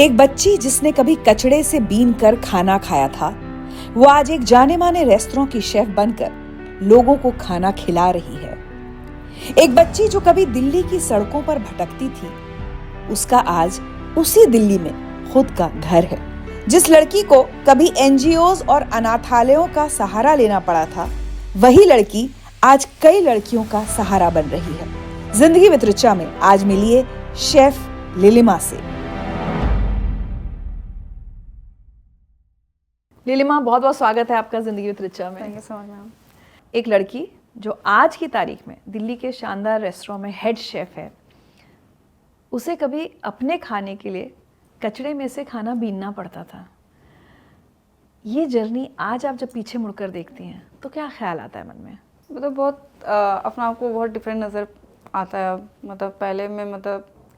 एक बच्ची जिसने कभी कचड़े से बीन कर खाना खाया था, वो आज एक जाने माने रेस्टोरेंट की शेफ बनकर लोगों को खाना खिला रही है। एक बच्ची जो कभी दिल्ली की सड़कों पर भटकती थी, उसका आज उसी दिल्ली में खुद का घर है। जिस लड़की को कभी एनजीओज और अनाथालयों का सहारा लेना पड़ा था, वही लड़की आज कई लड़कियों का सहारा बन रही है। जिंदगी विद ऋचा में आज मिलिए शेफ लिलिमा से। लिलिमा, बहुत बहुत स्वागत है आपका जिंदगी विद ऋचा में। Thank you so much ma'am. एक लड़की जो आज की तारीख में दिल्ली के शानदार रेस्टोरेंट में हेड शेफ है, उसे कभी अपने खाने के लिए कचड़े में से खाना बीनना पड़ता था। ये जर्नी आज आप जब पीछे मुड़कर देखती हैं तो क्या ख्याल आता है मन में? मतलब बहुत अपना आपको बहुत डिफरेंट नज़र आता है। मतलब पहले मैं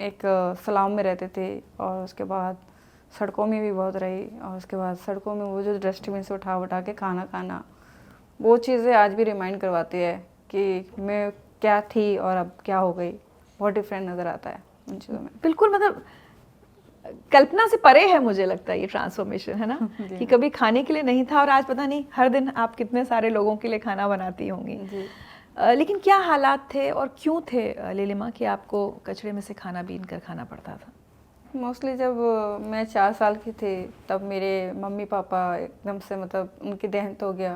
एक सलाम में रहते थे और उसके बाद सड़कों में भी बहुत रही, और उसके बाद सड़कों में वो जो डस्टबिन से उठा के खाना, वो चीज़ें आज भी रिमाइंड करवाती है कि मैं क्या थी और अब क्या हो गई। बहुत डिफरेंट नज़र आता है उन चीज़ों में। बिल्कुल, मतलब कल्पना से परे है मुझे लगता है ये ट्रांसफॉर्मेशन, है ना? कि कभी खाने के लिए नहीं था और आज पता नहीं हर दिन आप कितने सारे लोगों के लिए खाना बनाती होंगी। लेकिन क्या हालात थे और क्यों थे लिलिमा कि आपको कचड़े में से खाना बीन कर खाना पड़ता था? मोस्टली जब मैं 4 साल की थी तब मेरे मम्मी पापा एकदम से उनकी देहांत हो गया।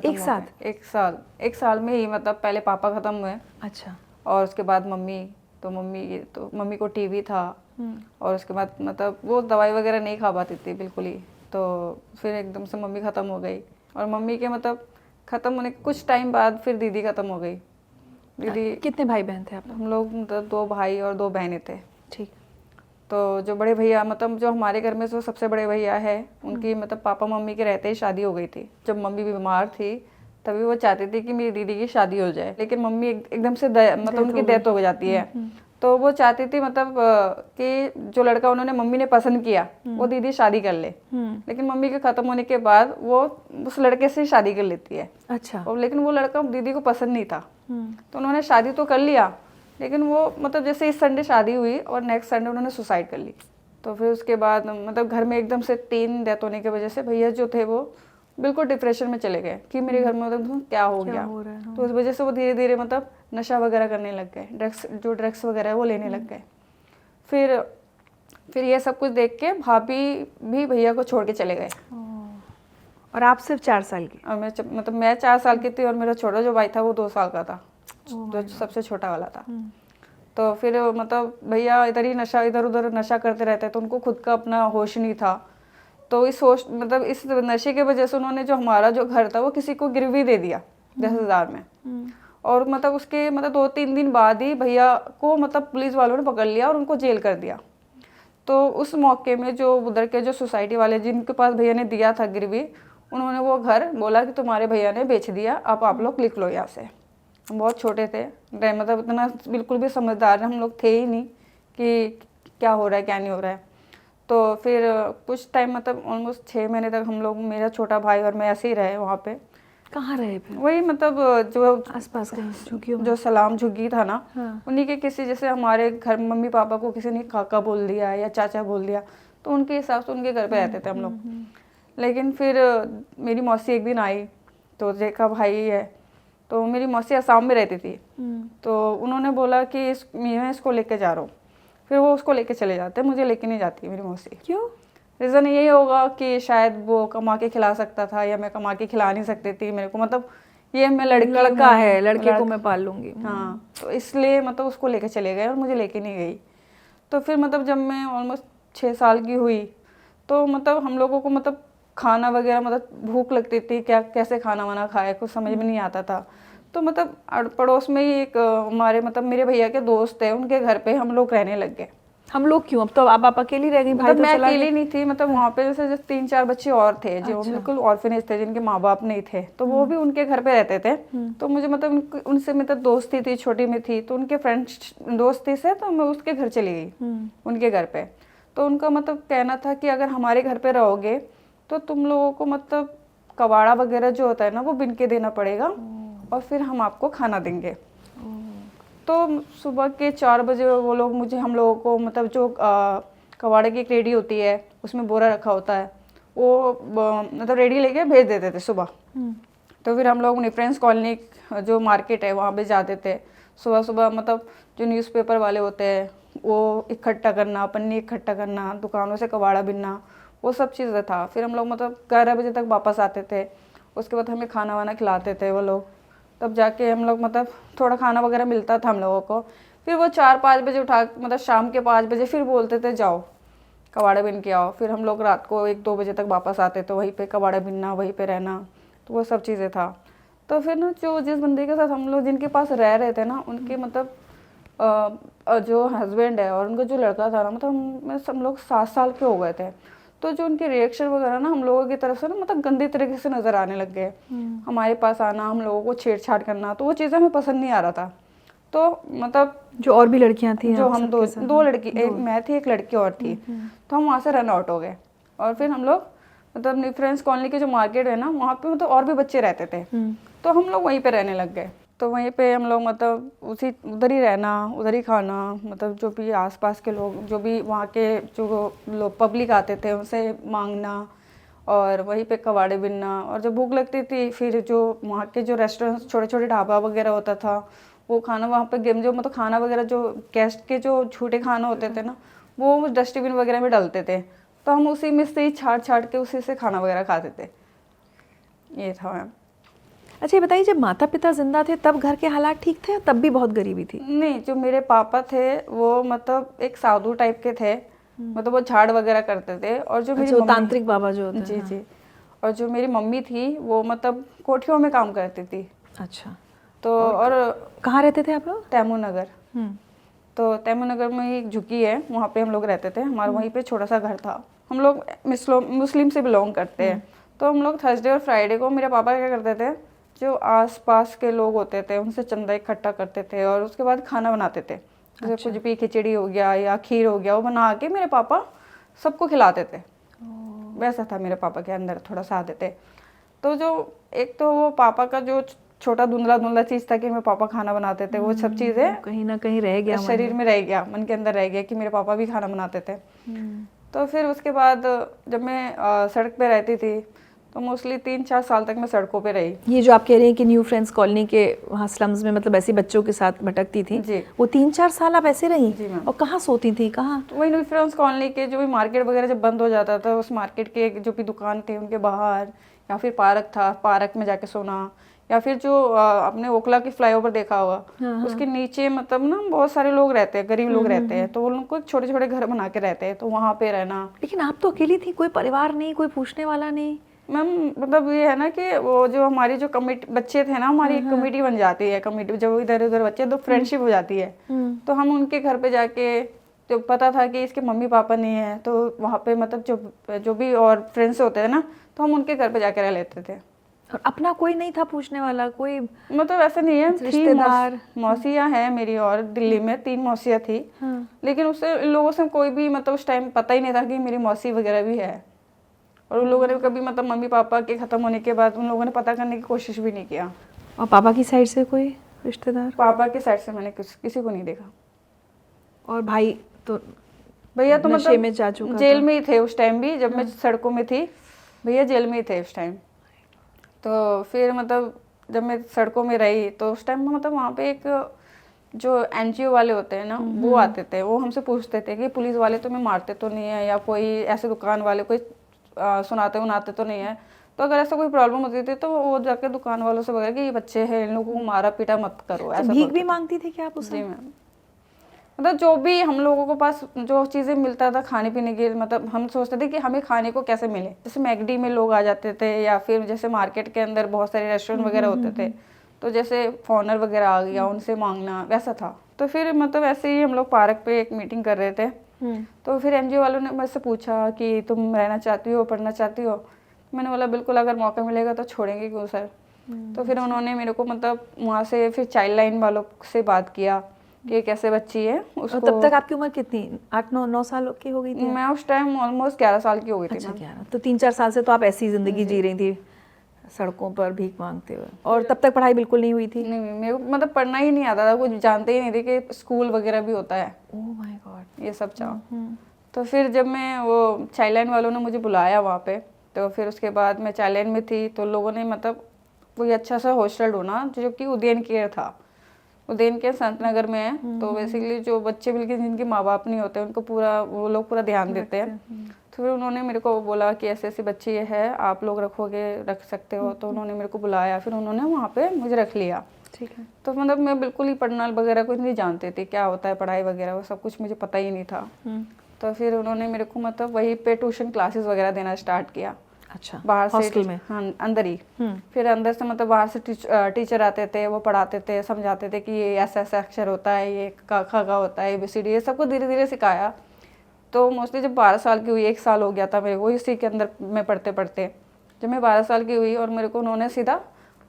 एक साथ? एक साल में ही पहले पापा ख़त्म हुए। अच्छा। और उसके बाद मम्मी को टीवी था, और उसके बाद वो दवाई वगैरह नहीं खा पाती थी बिल्कुल ही। तो फिर एकदम से मम्मी ख़त्म हो गई, और मम्मी के ख़त्म होने के कुछ टाइम बाद फिर दीदी ख़त्म हो गई। दीदी, कितने भाई बहन थे आप? हम लोग 2 भाई और 2 बहनें थे। ठीक। तो जो बड़े भैया जो हमारे घर में जो सबसे बड़े भैया है, उनकी पापा मम्मी के रहते ही शादी हो गई थी। जब मम्मी बीमार थी तभी वो चाहती थी कि मेरी दीदी की शादी हो जाए, लेकिन मम्मी एकदम से उनकी डेथ हो जाती है। तो वो चाहती थी कि जो लड़का उन्होंने मम्मी ने पसंद किया वो दीदी शादी कर ले। लेकिन मम्मी के ख़त्म होने के बाद वो उस लड़के से शादी कर लेती है। अच्छा। और लेकिन वो लड़का दीदी को पसंद नहीं था, तो उन्होंने शादी तो कर लिया, लेकिन वो जैसे इस संडे शादी हुई और नेक्स्ट संडे उन्होंने सुसाइड कर ली। तो फिर उसके बाद घर में एकदम से 3 डेथ होने की वजह से भैया जो थे वो बिल्कुल डिप्रेशन में चले गए कि मेरे घर में क्या हो गया। तो उस वजह से वो धीरे धीरे नशा वगैरह करने लग गए, ड्रग्स वगैरह है वो लेने लग गए। फिर ये सब कुछ देख के भाभी भी भैया को छोड़ के चले गए। और आप सिर्फ 4 साल की? और मैं 4 साल की थी, और मेरा छोटा जो भाई था वो 2 साल का था, जो सबसे छोटा वाला था। तो फिर भैया इधर उधर नशा करते रहते, तो उनको खुद का अपना होश नहीं था। तो इस नशे की वजह से उन्होंने जो हमारा जो घर था वो किसी को गिरवी दे दिया 10,000 में। और उसके 2-3 दिन बाद ही भैया को पुलिस वालों ने पकड़ लिया और उनको जेल कर दिया। तो उस मौके में जो उधर के जो सोसाइटी वाले जिनके पास भैया ने दिया था गिरवी, उन्होंने वो घर बोला कि तुम्हारे भैया ने बेच दिया, अब आप लोग लिख लो यहाँ से। हम बहुत छोटे थे, इतना बिल्कुल भी समझदार हम लोग थे ही नहीं कि क्या हो रहा है क्या नहीं हो रहा है। तो फिर कुछ टाइम ऑलमोस्ट 6 महीने तक हम लोग, मेरा छोटा भाई और मैं ऐसे ही रहे वहाँ पे। कहाँ रहे फिर? वही जो आसपास कहीं झुग्गियों में? जो सलाम झुग्गी था ना, हाँ। उन्हीं के किसी, जैसे हमारे घर मम्मी पापा को किसी ने काका बोल दिया या चाचा बोल दिया, तो उनके हिसाब से उनके घर पे रहते थे हम लोग। लेकिन फिर मेरी मौसी एक दिन आई तो देखा भाई है, तो मेरी मौसी असम में रहती थी। तो उन्होंने बोला कि मैं इसको लेके जा रहा हूँ। फिर वो उसको लेके चले जाते, मुझे लेके नहीं जाती मेरी मौसी। क्यों? रीज़न यही होगा कि शायद वो कमा के खिला सकता था, या मैं कमा के खिला नहीं सकती थी मेरे को। ये मैं लड़का है, लड़के को मैं पाल लूंगी। हाँ, तो इसलिए उसको लेके चले गए और मुझे लेके नहीं गई। तो फिर जब मैं ऑलमोस्ट 6 साल की हुई तो हम लोगों को खाना वगैरह भूख लगती थी, कैसे खाना वाना खाए कुछ समझ में नहीं आता था। तो पड़ोस में ही एक हमारे मेरे भैया के दोस्त है, उनके घर पे हम लोग रहने लग गए। हम लोग क्यों? अब तो आप अकेली रह गई? भाई तो मैं अकेली नहीं थी, वहाँ पे जैसे 3-4 बच्चे और थे जो बिल्कुल ऑर्फनेज थे, जिनके माँ बाप नहीं थे, तो वो भी उनके घर पे रहते थे। तो मुझे उनसे दोस्ती थी, छोटी में थी, तो उनके फ्रेंड्स दोस्ती से तो मैं उसके घर चली गई, उनके घर पे। तो उनका कहना था कि अगर हमारे घर पे रहोगे तो तुम लोगों को कबाड़ा वगैरह जो होता है ना वो बिन के देना पड़ेगा, और फिर हम आपको खाना देंगे। तो सुबह के 4 बजे वो लोग हम लोगों को जो कबाड़े की एक रेडी होती है, उसमें बोरा रखा होता है, वो मतलब रेडी लेके भेज देते थे सुबह। तो फिर हम लोग डिफरेंस कॉलोनी जो मार्केट है वहाँ पे जाते थे सुबह सुबह। मतलब जो न्यूज़पेपर वाले होते हैं वो इकट्ठा करना, पन्नी इकट्ठा करना, दुकानों से कबाड़ा बिनना, वो सब चीज़ें था। फिर हम लोग मतलब 11 बजे तक वापस आते थे। उसके बाद हमें खाना वाना खिलाते थे वो लोग, तब जाके हम लोग मतलब थोड़ा खाना वगैरह मिलता था हम लोगों को। फिर वो 4-5 बजे उठा, मतलब शाम के 5 बजे फिर बोलते थे जाओ कबाड़ा बिन के आओ। फिर हम लोग रात को 1-2 बजे तक वापस आते थे, वहीं पे कबाड़ा बिनना, वहीं पे रहना, तो वो सब चीज़ें था। तो फिर ना जो जिस बंदे के साथ हम लोग जिनके पास रह रहे थे ना, उनके मतलब जो हस्बैंड है और उनका जो लड़का था ना, मतलब हम लोग 7 साल के हो गए थे। तो जो उनके रिएक्शन वगैरह ना हम लोगों की तरफ से ना मतलब गंदे तरीके से नज़र आने लग गए। हमारे पास आना, हम लोगों को छेड़छाड़ करना, तो वो चीज़ें हमें पसंद नहीं आ रहा था। तो मतलब जो और भी लड़कियां थी, जो हम दो लड़की, एक मैं थी, एक लड़की और थी, तो हम वहाँ से रन आउट हो गए। और फिर हम लोग मतलब डिफरेंस कॉलोनी के जो मार्केट है ना, वहाँ पे मतलब और भी बच्चे रहते थे, तो हम लोग वहीं पे रहने लग गए। तो वहीं पे हम लोग मतलब उधर ही रहना, उधर ही खाना, मतलब जो भी आसपास के लोग, जो भी वहाँ के जो लोग पब्लिक आते थे उनसे मांगना, और वहीं पे कबाड़े बिनना। और जब भूख लगती थी फिर जो वहाँ के जो रेस्टोरेंट, छोटे छोटे ढाबा वगैरह होता था, वो खाना वहाँ पे गेम जो मतलब खाना वगैरह जो गेस्ट के जो छूटे खाना होते थे ना, वो डस्टबिन वगैरह में डालते थे, तो हम उसी में से ही छाट छाट के उसी से खाना वगैरह खाते थे। ये था मैम। अच्छा, ये बताइए, जब माता पिता जिंदा थे तब घर के हालात ठीक थे, तब भी बहुत गरीबी थी? नहीं, जो मेरे पापा थे वो मतलब एक साधु टाइप के थे, मतलब वो झाड़ वगैरह करते थे। और जो मेरी तांत्रिक बाबा जो होते हैं। जी जी। और जो मेरी मम्मी थी वो मतलब कोठियों में काम करती थी। अच्छा। तो और कहाँ रहते थे आप लोग? तैमूर नगर। तो तैमूर नगर में एक झुग्गी है, वहाँ पे हम लोग रहते थे। हमारा वहीं पे छोटा सा घर था। हम लोग मुस्लिम से बिलोंग करते हैं, तो हम लोग थर्सडे और फ्राइडे को मेरे पापा क्या करते थे, जो आसपास के लोग होते थे उनसे चंदा इकट्ठा करते थे और उसके बाद खाना बनाते थे। जैसे कुछ भी खिचड़ी हो गया या खीर हो गया, वो बना के मेरे पापा सबको खिलाते थे। वैसा था मेरे पापा के अंदर, थोड़ा सा आते थे। तो जो एक तो वो पापा का जो छोटा धुंधला धुंधला चीज़ था कि मेरे पापा खाना बनाते थे, वो सब चीज़ें कहीं ना कहीं रह गया, शरीर में रह गया, मन के अंदर रह गया कि मेरे पापा भी खाना बनाते थे। तो फिर उसके बाद जब मैं सड़क पे रहती थी तो मोस्टली 3-4 साल तक मैं सड़कों पे रही। ये जो आप कह रहे हैं कि न्यू फ्रेंड्स कॉलोनी के वहाँ स्लम्स में मतलब ऐसे बच्चों के साथ भटकती थी जी। वो 3-4 साल आप ऐसे रही? जी मैम। और कहाँ सोती थी, कहाँ? तो वही न्यू फ्रेंड्स कॉलोनी के जो भी मार्केट वगैरह जब बंद हो जाता था, उस मार्केट के जो भी दुकान थे उनके बाहर, या फिर पार्क था, पार्क में जाके सोना, या फिर जो आपने ओखला की फ्लाईओवर देखा होगा, उसके नीचे मतलब ना बहुत सारे लोग रहते हैं, गरीब लोग रहते हैं, तो उनको छोटे छोटे घर बना के रहते हैं, तो वहाँ पे रहना। लेकिन आप तो अकेली थी, कोई परिवार नहीं, कोई पूछने वाला नहीं? मैम मतलब ये है ना कि वो जो हमारी जो कमेटी बच्चे थे ना, हमारी एक कमेटी बन जाती है। कमेटी जब इधर उधर बच्चे, तो फ्रेंडशिप हो जाती है। तो हम उनके घर पे जाके, तो पता था कि इसके मम्मी पापा नहीं है, तो वहाँ पे मतलब जो भी और फ्रेंड्स होते हैं ना, तो हम उनके घर पे जाके रह लेते थे। और अपना कोई नहीं था पूछने वाला, कोई मतलब ऐसा नहीं है, रिश्तेदार? मौसियाँ हैं मेरी, और दिल्ली में 3 मौसियाँ थी। लेकिन उससे इन लोगों से कोई भी मतलब उस टाइम पता ही नहीं था कि मेरी मौसी वगैरह भी है। और उन लोगों ने कभी मतलब मम्मी पापा के ख़त्म होने के बाद उन लोगों ने पता करने की कोशिश भी नहीं किया। और पापा की साइड से कोई रिश्तेदार? पापा की साइड से मैंने किसी को नहीं देखा। और भाई तो भैया तो नशे में जा मतलब चुका जेल में ही थे उस टाइम भी, जब मैं सड़कों में थी। भैया जेल में ही थे उस टाइम। तो फिर मतलब जब मैं सड़कों में रही तो उस टाइम मतलब वहाँ पे एक जो NGO वाले होते हैं ना, वो आते थे, वो हमसे पूछते थे कि पुलिस वाले तुम्हें मारते तो नहीं है, या कोई ऐसे दुकान वाले कोई सुनाते उनाते तो नहीं है। तो अगर ऐसा कोई प्रॉब्लम होती थी तो वो जाके दुकान वालों से वगैरह कि ये बच्चे हैं, इन लोगों को मारा पीटा मत करो, ऐसा भीख भी मांगती थी क्या आप उससे? जी मैम। मतलब जो भी हम लोगों को पास जो चीज़ें मिलता था खाने पीने की, मतलब हम सोचते थे कि हमें खाने को कैसे मिले। जैसे मैगडी में लोग आ जाते थे, या फिर जैसे मार्केट के अंदर बहुत सारे रेस्टोरेंट वगैरह होते थे, तो जैसे फॉरनर वगैरह आ गया, उनसे मांगना, वैसा था। तो फिर मतलब ऐसे ही हम लोग पार्क पे एक मीटिंग कर रहे थे, तो फिर NGO वालों ने मुझसे पूछा कि तुम रहना चाहती हो, पढ़ना चाहती हो? मैंने बोला बिल्कुल, अगर मौका मिलेगा तो छोड़ेंगे क्यों सर। तो फिर उन्होंने मेरे को मतलब वहाँ से फिर चाइल्ड लाइन वालों से बात किया कि कैसे बच्ची है उसको। तब तक आपकी उम्र कितनी, 8-9 साल की हो गई थी? मैं उस टाइम ऑलमोस्ट 11 साल की हो गई थी। अच्छा, 11। तो 3-4 साल से तो आप ऐसी जिंदगी जी रही थी, सड़कों पर भीख मांगते हुए। और तब तक पढ़ाई बिल्कुल नहीं हुई थी? नहीं, मेरे को मतलब पढ़ना ही नहीं आता था, कुछ जानते ही नहीं थे कि स्कूल वगैरह भी होता है। Oh my God. ये सब चाह। तो फिर जब मैं वो चाइल्ड लाइन वालों ने मुझे बुलाया वहाँ पे, तो फिर उसके बाद मैं चाइल्ड लाइन में थी, तो लोगों ने मतलब कोई अच्छा सा हॉस्टल ढूंढा जो कि उदयन केयर था। उदयन केयर संत नगर में है। तो बेसिकली जो बच्चे बिल्कुल जिनके माँ बाप नहीं होते उनको पूरा वो लोग पूरा ध्यान देते हैं। तो फिर उन्होंने मेरे को बोला कि ऐसे ऐसे बच्चे ये है, आप लोग रख सकते हो। तो उन्होंने मेरे को बुलाया, फिर उन्होंने वहाँ पे मुझे रख लिया। ठीक है। तो मतलब मैं बिल्कुल ही पढ़ना वगैरह कुछ नहीं जानती थी, क्या होता है पढ़ाई वगैरह, वो सब कुछ मुझे पता ही नहीं था। तो फिर उन्होंने मेरे को मतलब वहीं पे ट्यूशन क्लासेस वगैरह देना स्टार्ट किया। अच्छा, बाहर से हॉस्टल में? हाँ, अंदर ही। फिर अंदर से मतलब बाहर से टीचर आते थे, वो पढ़ाते थे, समझाते थे कि ये ऐसा ऐसा अक्षर होता है, ये क ख ग होता है, ABCD, ये सबको धीरे धीरे सिखाया। तो मोस्टली जब 12 साल की हुई, 1 साल हो गया था मेरे को इसी के अंदर में पढ़ते पढ़ते, जब मैं 12 साल की हुई और मेरे को उन्होंने सीधा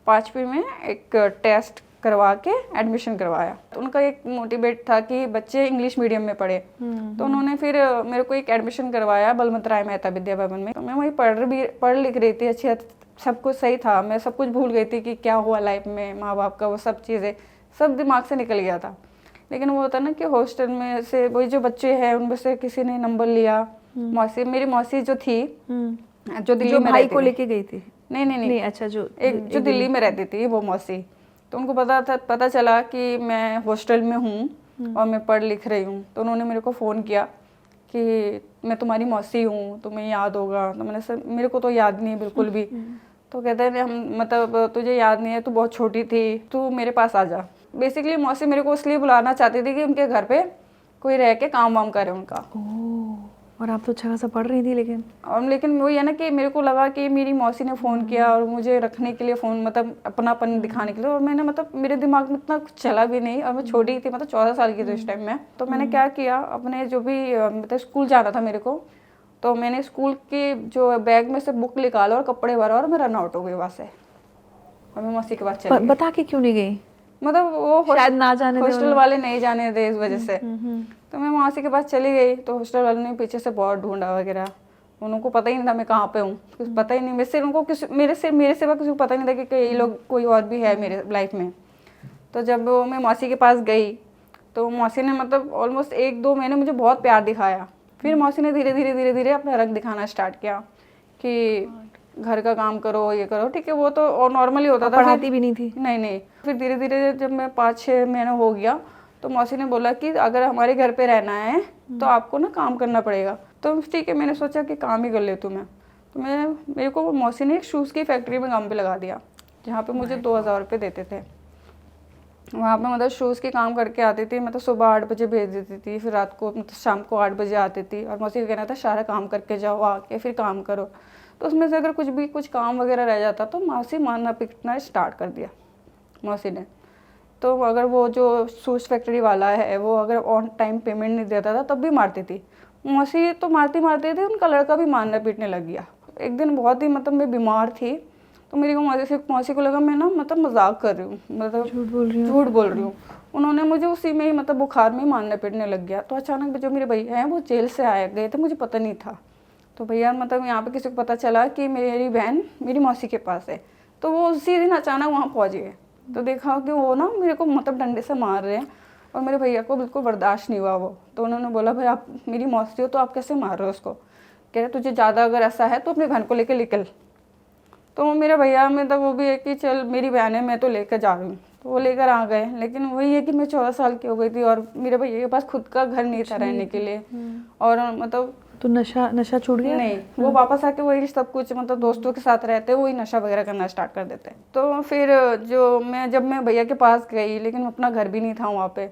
5वीं में एक टेस्ट करवा के एडमिशन करवाया। तो उनका एक मोटिवेट था कि बच्चे इंग्लिश मीडियम में पढ़े। तो उन्होंने फिर मेरे को एक एडमिशन करवाया बलवंत राय मेहता विद्या भवन में। तो मैं वहीं पढ़ लिख रही थी, अच्छी, सब कुछ सही था, मैं सब कुछ भूल गई थी कि क्या हुआ लाइफ में, माँ बाप का वो सब चीज़ें सब दिमाग से निकल गया था। लेकिन वो होता ना कि हॉस्टल में से वही जो बच्चे हैं उनमें से किसी ने नंबर लिया। मेरी मौसी जो थी, जो दिल्ली में भाई को लेके गई थी? नहीं, अच्छा, जो दिल्ली में रहती थी वो मौसी, तो उनको पता चला कि मैं हॉस्टल में हूँ और मैं पढ़ लिख रही हूँ। तो उन्होंने मेरे को फ़ोन किया कि मैं तुम्हारी मौसी हूँ, तुम्हें याद होगा। तो मैंने सर मेरे को तो याद नहीं बिल्कुल भी। तो कहते हैं हम मतलब तुझे याद नहीं है, तू बहुत छोटी थी, तू मेरे पास आ जा। बेसिकली मौसी मेरे को इसलिए बुलाना चाहती थी कि उनके घर पे कोई रह के काम वाम करे उनका। और आप तो अच्छा खासा पढ़ रही थी लेकिन वही है ना कि मेरे को लगा कि मेरी मौसी ने फ़ोन किया और मुझे रखने के लिए फ़ोन, मतलब अपनापन दिखाने के लिए। और मैंने मतलब मेरे दिमाग में इतना कुछ चला भी नहीं, और मैं छोटी थी, मतलब 14 साल की थी उस टाइम में। तो मैंने क्या किया, अपने जो भी मतलब स्कूल जाना था मेरे को, तो मैंने स्कूल के जो बैग में से बुक निकाला और कपड़े भरा और मैं रन आउट हो गई वहाँ से, और मैं मौसी के पास चली गई। बता के क्यों नहीं गई? मतलब वो शायद ना जाने दे, हॉस्टल वाले नहीं जाने दे इस वजह से। तो मैं मौसी के पास चली गई, तो हॉस्टल वालों ने पीछे से बहुत ढूंढा वगैरह, उनको पता ही नहीं था मैं कहाँ पे हूँ, कुछ पता ही नहीं। मेरे सिवा किसी को पता नहीं था कि ये लोग कोई और भी है मेरे लाइफ में। तो जब मैं मौसी के पास गई, तो मौसी ने मतलब ऑलमोस्ट 1-2 महीने मुझे बहुत प्यार दिखाया। फिर मौसी ने धीरे धीरे अपना रंग दिखाना स्टार्ट किया कि घर का काम करो, ये करो, ठीक है, वो तो और नॉर्मली होता था। पढ़ाती भी नहीं थी? नहीं। फिर धीरे धीरे जब मैं 5-6 महीना हो गया, तो मौसी ने बोला कि अगर हमारे घर पे रहना है तो आपको ना काम करना पड़ेगा। तो ठीक है, मैंने सोचा कि काम ही कर लेती हूँ मैं। तो मेरे को मौसी ने एक शूज़ की फैक्ट्री में काम पे लगा दिया, जहाँ पे मुझे 2000 रुपये देते थे। वहाँ पे मतलब शूज़ के काम करके आती थी, मतलब सुबह 8 बजे भेज देती थी, फिर रात को मतलब शाम को 8 बजे आती थी। और मौसी का कहना था सारा काम करके जाओ, आके फिर काम करो। तो उसमें से अगर कुछ काम वगैरह रह जाता तो मौसी मारना पीटना स्टार्ट कर दिया मौसी ने। तो अगर वो जो शूज़ फैक्ट्री वाला है वो अगर ऑन टाइम पेमेंट नहीं देता था तब भी मारती थी मौसी। तो मारती थी, उनका लड़का भी मारना पीटने लग गया। एक दिन बहुत ही मतलब मैं बीमार थी, तो मेरी मौसी को लगा मैं ना मतलब मजाक कर रही हूँ, मतलब झूठ बोल रही हूँ। उन्होंने मुझे उसी में ही मतलब बुखार में ही मारने पीटने लग गया। तो अचानक जो मेरे भैया हैं वो जेल से आए गए थे, मुझे पता नहीं था। तो भैया मतलब यहाँ पे किसी को पता चला कि मेरी बहन मेरी मौसी के पास है, तो वो उसी दिन अचानक वहाँ पहुँच गए। तो देखा कि वो ना मेरे को मतलब डंडे से मार रहे हैं, और मेरे भैया को बिल्कुल बर्दाश्त नहीं हुआ वो। तो उन्होंने बोला भाई आप मेरी मौसी हो तो आप कैसे मार रहे हो उसको? कह रहे तुझे ज़्यादा अगर ऐसा है तो अपनी बहन को लेकर निकल। तो मेरे भैया में तो वो भी है कि चल मेरी बहन है, मैं तो लेकर जा रही हूँ, तो वो लेकर आ गए। लेकिन वही है कि मैं 14 साल की हो गई थी और मेरे भैया के पास खुद का घर नहीं था रहने के लिए। और मतलब तो नशा छूट गया? नहीं, वो वापस आके वही सब कुछ मतलब दोस्तों के साथ रहते, वही नशा वगैरह करना स्टार्ट कर देते। तो फिर जब मैं भैया के पास गई, लेकिन अपना घर भी नहीं था वहाँ पे,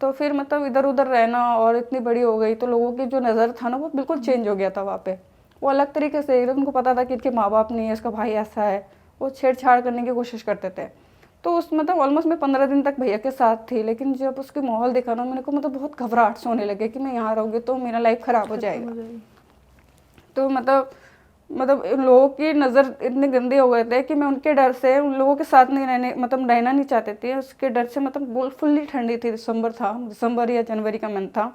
तो फिर मतलब इधर उधर रहना, और इतनी बड़ी हो गई तो लोगों की जो नज़र था ना वो बिल्कुल चेंज हो गया था वहाँ पे। वो अलग तरीके से, उनको पता था कि इनके माँ बाप नहीं है, इसका भाई ऐसा है, वो छेड़छाड़ करने की कोशिश करते थे। तो उस मतलब ऑलमोस्ट मैं 15 दिन तक भैया के साथ थी, लेकिन जब उसके माहौल देखा ना मेरे को मतलब बहुत घबराहट से होने लगे कि मैं यहाँ रहूँगी तो मेरा लाइफ ख़राब हो जाएगा। तो मतलब लोगों की नज़र इतने गंदे हो गए थे कि मैं उनके डर से उन लोगों के साथ नहीं रहना नहीं चाहते थे। उसके डर से मतलब फुल्ली ठंडी थी, दिसंबर या जनवरी का मंथ था।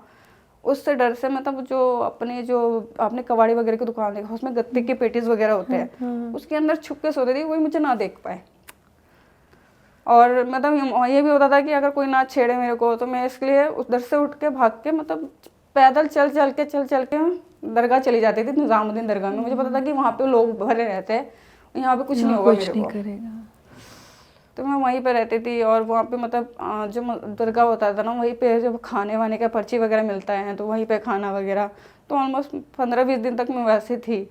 उससे डर से मतलब जो आपने कबाड़ी वगैरह की दुकान देखा, उसमें गत्ते के पेटीज वगैरह होते हैं, उसके अंदर छुप के सोते थे, वही मुझे ना देख पाए। और मतलब ये भी होता था कि अगर कोई ना छेड़े मेरे को, तो मैं इसके लिए उधर से उठ के भाग के मतलब पैदल चल चल के दरगाह चली जाती थी, निज़ामुद्दीन दरगाह में। मुझे पता था कि वहाँ पे लोग भरे रहते हैं, यहाँ पे कुछ नहीं होगा कुछ मेरे नहीं को। करेगा। तो मैं वहीं पे रहती थी, और वहाँ पे मतलब जो दरगाह होता था ना, वहीं पे जब खाने वाने का पर्ची वगैरह मिलता है तो वहीं पे खाना वगैरह, तो ऑलमोस्ट 15-20 दिन तक मैं वैसे थी।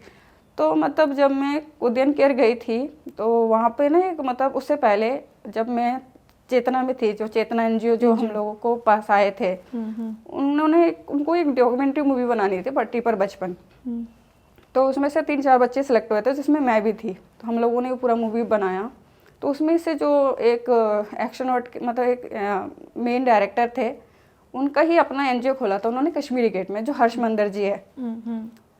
तो मतलब जब मैं उदयन केयर गई थी तो वहाँ पे ना एक मतलब उससे पहले जब मैं चेतना में थी, जो चेतना एनजीओ जो हम लोगों को पास आए थे, उनको एक डॉक्यूमेंट्री मूवी बनानी थी, पट्टी पर बचपन। तो उसमें से 3-4 बच्चे सिलेक्ट हुए थे, जिसमें मैं भी थी। तो हम लोगों ने पूरा मूवी बनाया। तो उसमें से जो एक एक्शन आर्ट मतलब एक मेन डायरेक्टर थे, उनका ही अपना एनजीओ खोला था उन्होंने कश्मीरी गेट में, जो हर्ष मंदर जी है।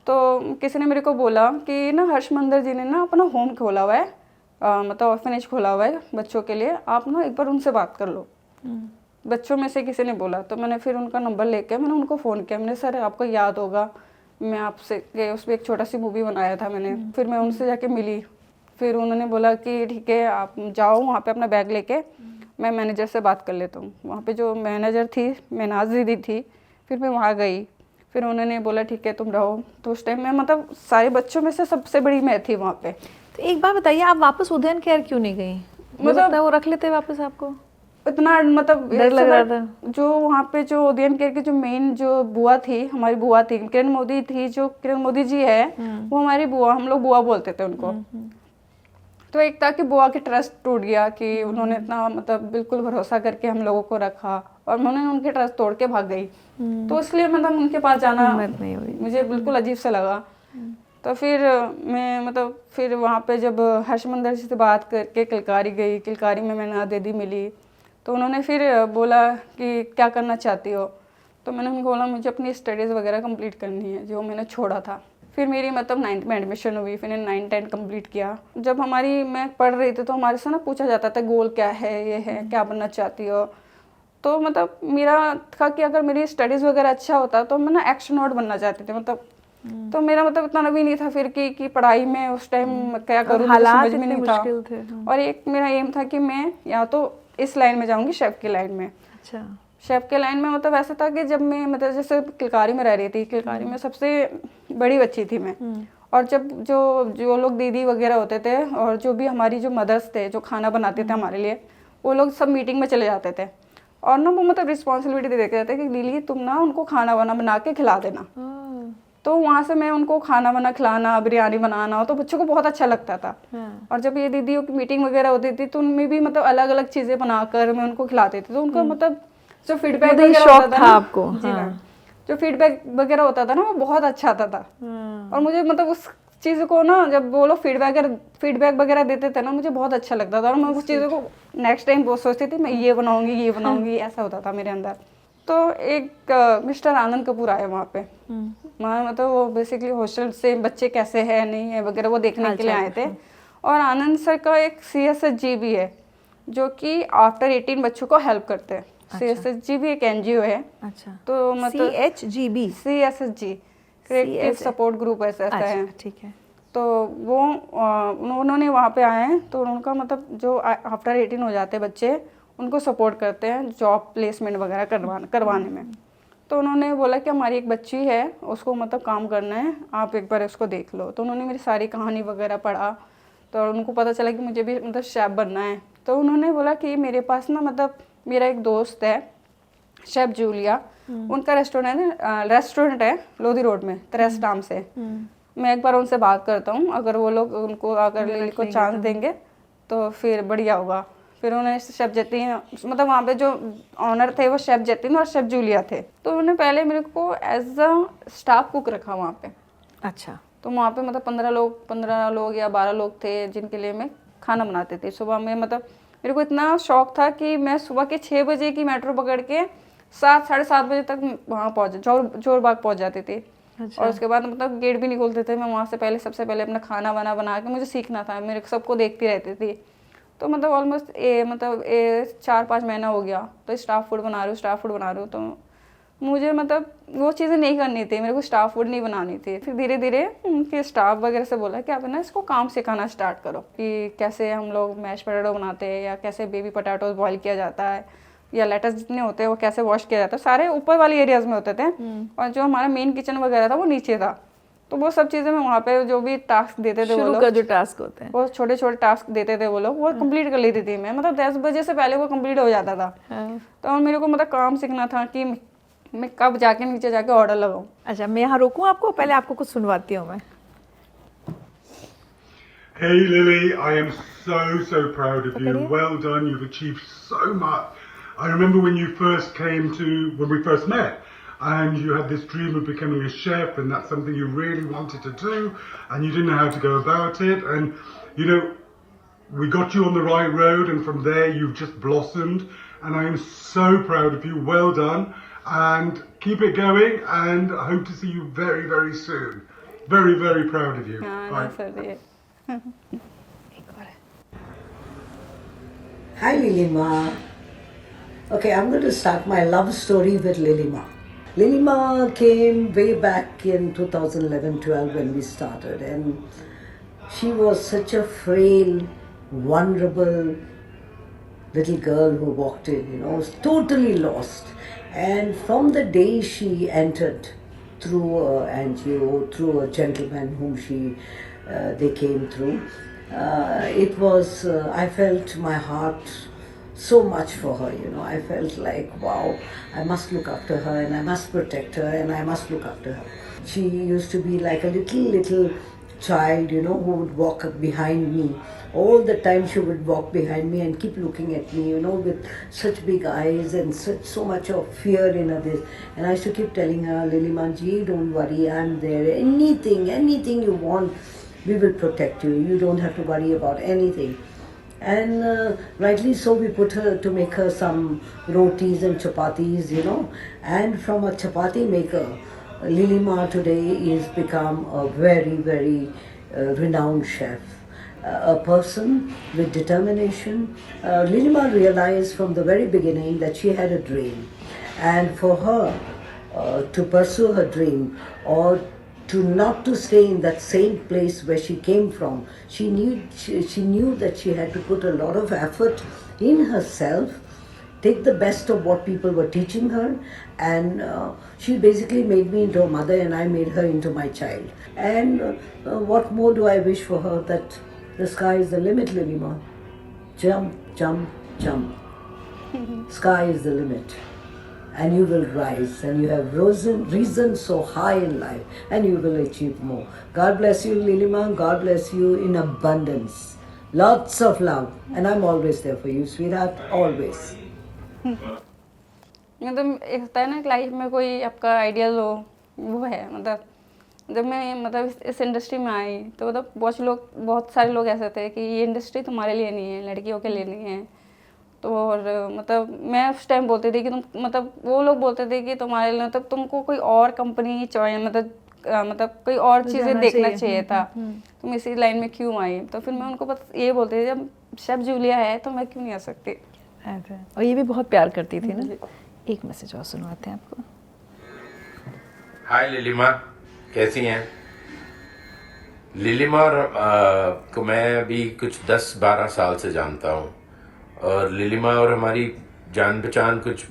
तो किसी ने मेरे को बोला कि ना हर्ष मंदर जी ने ना अपना होम खोला हुआ है, मतलब ऑर्फनेज खोला हुआ है बच्चों के लिए, आप ना एक बार उनसे बात कर लो। बच्चों में से किसी ने बोला, तो मैंने फिर उनका नंबर लेके मैंने उनको फ़ोन किया। मैंने सर आपको याद होगा, मैं आपसे उस पर एक छोटा सी मूवी बनाया था मैंने। फिर मैं उनसे जाके मिली, फिर उन्होंने बोला कि ठीक है आप जाओ वहाँ पे अपना बैग लेके, मैं मैनेजर से बात कर लेता हूँ। वहाँ पे जो मैनेजर थी महनाज दीदी थी, फिर मैं वहाँ गई, फिर उन्होंने बोला ठीक है तुम रहो। तो उस टाइम में मतलब सारे बच्चों में से सबसे बड़ी मैं थी वहाँ पे। तो एक बात बताइए, आप वापस उदयन केयर क्यों नहीं गई? मतलब वो रख लेते वापस आपको? इतना मतलब डर लग रहा था। जो वहाँ पे जो उदयन केयर की जो मेन जो बुआ थी, हमारी बुआ थी किरण मोदी थी, जो किरण मोदी जी है वो हमारी बुआ, हम लोग बुआ बोलते थे उनको। तो एक था कि बुआ की ट्रस्ट टूट गया कि उन्होंने इतना मतलब बिल्कुल भरोसा करके हम लोगों को रखा, और मैंने उनके ट्रस्ट तोड़ के भाग गई। तो इसलिए मतलब उनके पास जाना मुझे बिल्कुल अजीब सा लगा। तो फिर मैं मतलब फिर वहाँ पे जब हर्ष मंदर जी से बात करके किलकारी गई, किलकारी में मैंने दीदी मिली, तो उन्होंने फिर बोला कि क्या करना चाहती हो। तो मैंने उनको बोला मुझे अपनी स्टडीज़ वगैरह कंप्लीट करनी है जो मैंने छोड़ा था। फिर मेरी मतलब 9th में एडमिशन हुई, फिर मैंने 9-10 कंप्लीट किया। जब मैं पढ़ रही थी तो हमारे से ना पूछा जाता था गोल क्या है, ये है क्या बनना चाहती हो। तो मतलब मेरा था कि अगर मेरी स्टडीज़ वगैरह अच्छा होता तो मैं ना एक्स्ट्रोनॉट बनना चाहती थी मतलब। तो मेरा मतलब इतना भी नहीं था फिर कि पढ़ाई में उस टाइम क्या करूँ, हालात समझ में नहीं था। और एक मेरा एम था कि मैं या तो इस लाइन में जाऊंगी, शेफ की लाइन में। अच्छा। शेफ के लाइन में मतलब ऐसा था कि जब मैं मतलब जैसे किलकारी में रह रही थी, किलकारी में सबसे बड़ी बच्ची थी मैं। और जब जो लोग दीदी वगैरह होते थे और जो भी हमारी जो मदर्स थे जो खाना बनाते थे हमारे लिए, वो लोग सब मीटिंग में चले जाते थे और ना वो मतलब रिस्पॉन्सिबिलिटी दे देते थे कि दीदी तुम ना उनको खाना बना के खिला देना। तो वहाँ से मैं उनको खाना बना खिलाना, बिरयानी बनाना, तो बच्चों को बहुत अच्छा लगता था। और जब ये दीदियों की मीटिंग वगैरह होती थी तो उनमें भी मतलब अलग अलग चीज़ें बनाकर मैं उनको खिलाती थी। तो उनका मतलब जो फीडबैक वगैरह होता था आपको, जो फीडबैक वगैरह होता था ना वो बहुत अच्छा आता था। और मुझे मतलब उस चीज़ को ना जब वो लोग फीडबैक वगैरह देते थे ना मुझे बहुत अच्छा लगता था और मैं उस चीज़ों को नेक्स्ट टाइम बहुत सोचती थी मैं ये बनाऊंगी ऐसा होता था मेरे अंदर। तो एक मिस्टर आनंद कपूर आए वहाँ पे, वहाँ मतलब वो बेसिकली हॉस्टल से बच्चे कैसे हैं नहीं है वगैरह वो देखने के लिए आए थे। और आनंद सर का एक CSHG भी है जो कि आफ्टर 18 बच्चों को हेल्प करते हैं। CSHG भी एक NGO है। अच्छा। तो मतलब CSHG क्रिएटिव सपोर्ट ग्रुप ऐसा है। ठीक है। तो वो उन्होंने वहाँ पे आए हैं तो उनका मतलब जो आफ्टर 18 हो जाते हैं बच्चे उनको सपोर्ट करते हैं जॉब प्लेसमेंट वगैरह करवाने में। तो उन्होंने बोला कि हमारी एक बच्ची है उसको मतलब काम करना है, आप एक बार उसको देख लो। तो उन्होंने मेरी सारी कहानी वगैरह पढ़ा तो उनको पता चला कि मुझे भी मतलब शेफ़ बनना है। तो उन्होंने बोला कि मेरे पास ना मतलब मेरा एक दोस्त है शेफ़ जूलिया, उनका रेस्टोरेंट है लोधी रोड में त्रेस नाम से। मैं एक बार उनसे बात करता हूँ, अगर वो लोग उनको अगर लिली को चांस देंगे तो फिर बढ़िया होगा। फिर उन्हें शेफ़ जतिन मतलब वहाँ पे जो ऑनर थे वो शेफ़ जतिन और शेफ़ जूलिया थे। तो उन्होंने पहले मेरे को एज अ स्टाफ कुक रखा वहाँ पे। अच्छा। तो वहाँ पे मतलब 15 लोग या 12 लोग थे जिनके लिए मैं खाना बनाती थी। सुबह में मतलब मेरे को इतना शौक था कि मैं सुबह के 6 बजे की मेट्रो पकड़ के 7-7:30 बजे तक वहाँ जोर बाग पहुँच जाती थी। अच्छा। और उसके बाद मतलब गेट भी नहीं खोलते थे, मैं वहाँ से सबसे पहले अपना खाना बना के मुझे सीखना था, मेरे सबको देखती रहती थी। तो मतलब ऑलमोस्ट 4-5 महीना हो गया तो स्टाफ फूड बना रही हूँ। तो मुझे मतलब वो चीज़ें नहीं करनी थी, मेरे को स्टाफ फूड नहीं बनानी थी। फिर धीरे धीरे उनके स्टाफ वगैरह से बोला कि आप ना इसको काम सिखाना स्टार्ट करो कि कैसे हम लोग मैश पोटैटो बनाते हैं या कैसे बेबी पोटैटोज बॉईल किया जाता है। या लेटस जितने होते हैं वो कैसे वॉश किया जाता है, सारे ऊपर वाली एरियाज में होते थे और जो हमारा मेन किचन वगैरह था वो नीचे था। तो वो सब चीज़ें मैं वहाँ पे जो भी टास्क देते थे वो शुरू लोग, का जो टास्क होते हैं। वो छोटे छोटे टास्क देते थे वो लोग, वो कंप्लीट कर लेती थी मैं, मतलब 10 बजे से पहले वो कंप्लीट हो जाता था। तो मेरे को मतलब काम सीखना था कि मैं कब जाके नीचे जाके ऑर्डर लगाऊं। अच्छा, मैं यहाँ रोकूँ आपको, पहले आपको कुछ सुनवाती हूँ मैं। Hey Lily, I am so proud of you. Well done, you've achieved so much. I remember when we first met, and you had this dream of becoming a chef, and that's something you really wanted to do, and you didn't know how to go about it, and you know, we got you on the right road, and from there you've just blossomed, and I am so proud of you. Well done, and keep it going, and I hope to see you very soon. Very proud of you. हाँ Bye. Sir ये Hi Lilima. Okay, I'm going to start my love story with Lilima. Lilima came way back in 2011-12 when we started, and she was such a frail, vulnerable little girl who walked in, you know, was totally lost. And from the day she entered through an NGO, through a gentleman whom they came through, it was, I felt my heart so much for her, you know. I felt like, wow, I must look after her, and I must protect her, and I must look after her. She used to be like a little child, you know, who would walk behind me. All the time she would walk behind me and keep looking at me, you know, with such big eyes and so much of fear in her this. And I used to keep telling her, Lilima ji, don't worry, I'm there. Anything you want, we will protect you. You don't have to worry about anything. And rightly so, we put her to make her some rotis and chapatis, you know. And from a chapati maker, Lilima today is become a very renowned chef. A person with determination. Lilima realized from the very beginning that she had a dream. And for her to pursue her dream, or to not to stay in that same place where she came from, she knew that she had to put a lot of effort in herself, take the best of what people were teaching her, and she basically made me into a mother, and I made her into my child. And what more do I wish for her? That the sky is the limit, Lilima. Jump, jump, jump. Sky is the limit. And you will rise, and you have risen so high in life, and you will achieve more. God bless you, Lilima. God bless you in abundance. Lots of love. And I'm always there for you, sweetheart. Always. मतलब एक होता है ना कि life में कोई आपका ideal हो, वो है। मतलब जब मैं मतलब इस इंडस्ट्री में आई तो मतलब बहुत सारे लोग ऐसे थे कि ये इंडस्ट्री तुम्हारे लिए नहीं है, लड़कियों के लिए नहीं है। तो और मतलब मैं उस टाइम बोलती थी कि तुम, मतलब वो लोग बोलते थे कि तुम्हारे लिए, मतलब तुमको कोई और कंपनी चॉइस, मतलब कोई और चीज़ें देखना चाहिए था, तुम इसी लाइन में क्यों आई। तो फिर मैं उनको बस ये बोलती थी, जब शेफ जूलिया है तो मैं क्यों नहीं आ सकती। और ये भी बहुत प्यार करती थी ना। एक मैसेज और सुनवाते हैं आपको। हाय लिलिमा, कैसी हैं? लिलिमा को मैं अभी कुछ 10-12 साल से जानता हूँ, और लिलिमा और हमारी जान पहचान कुछ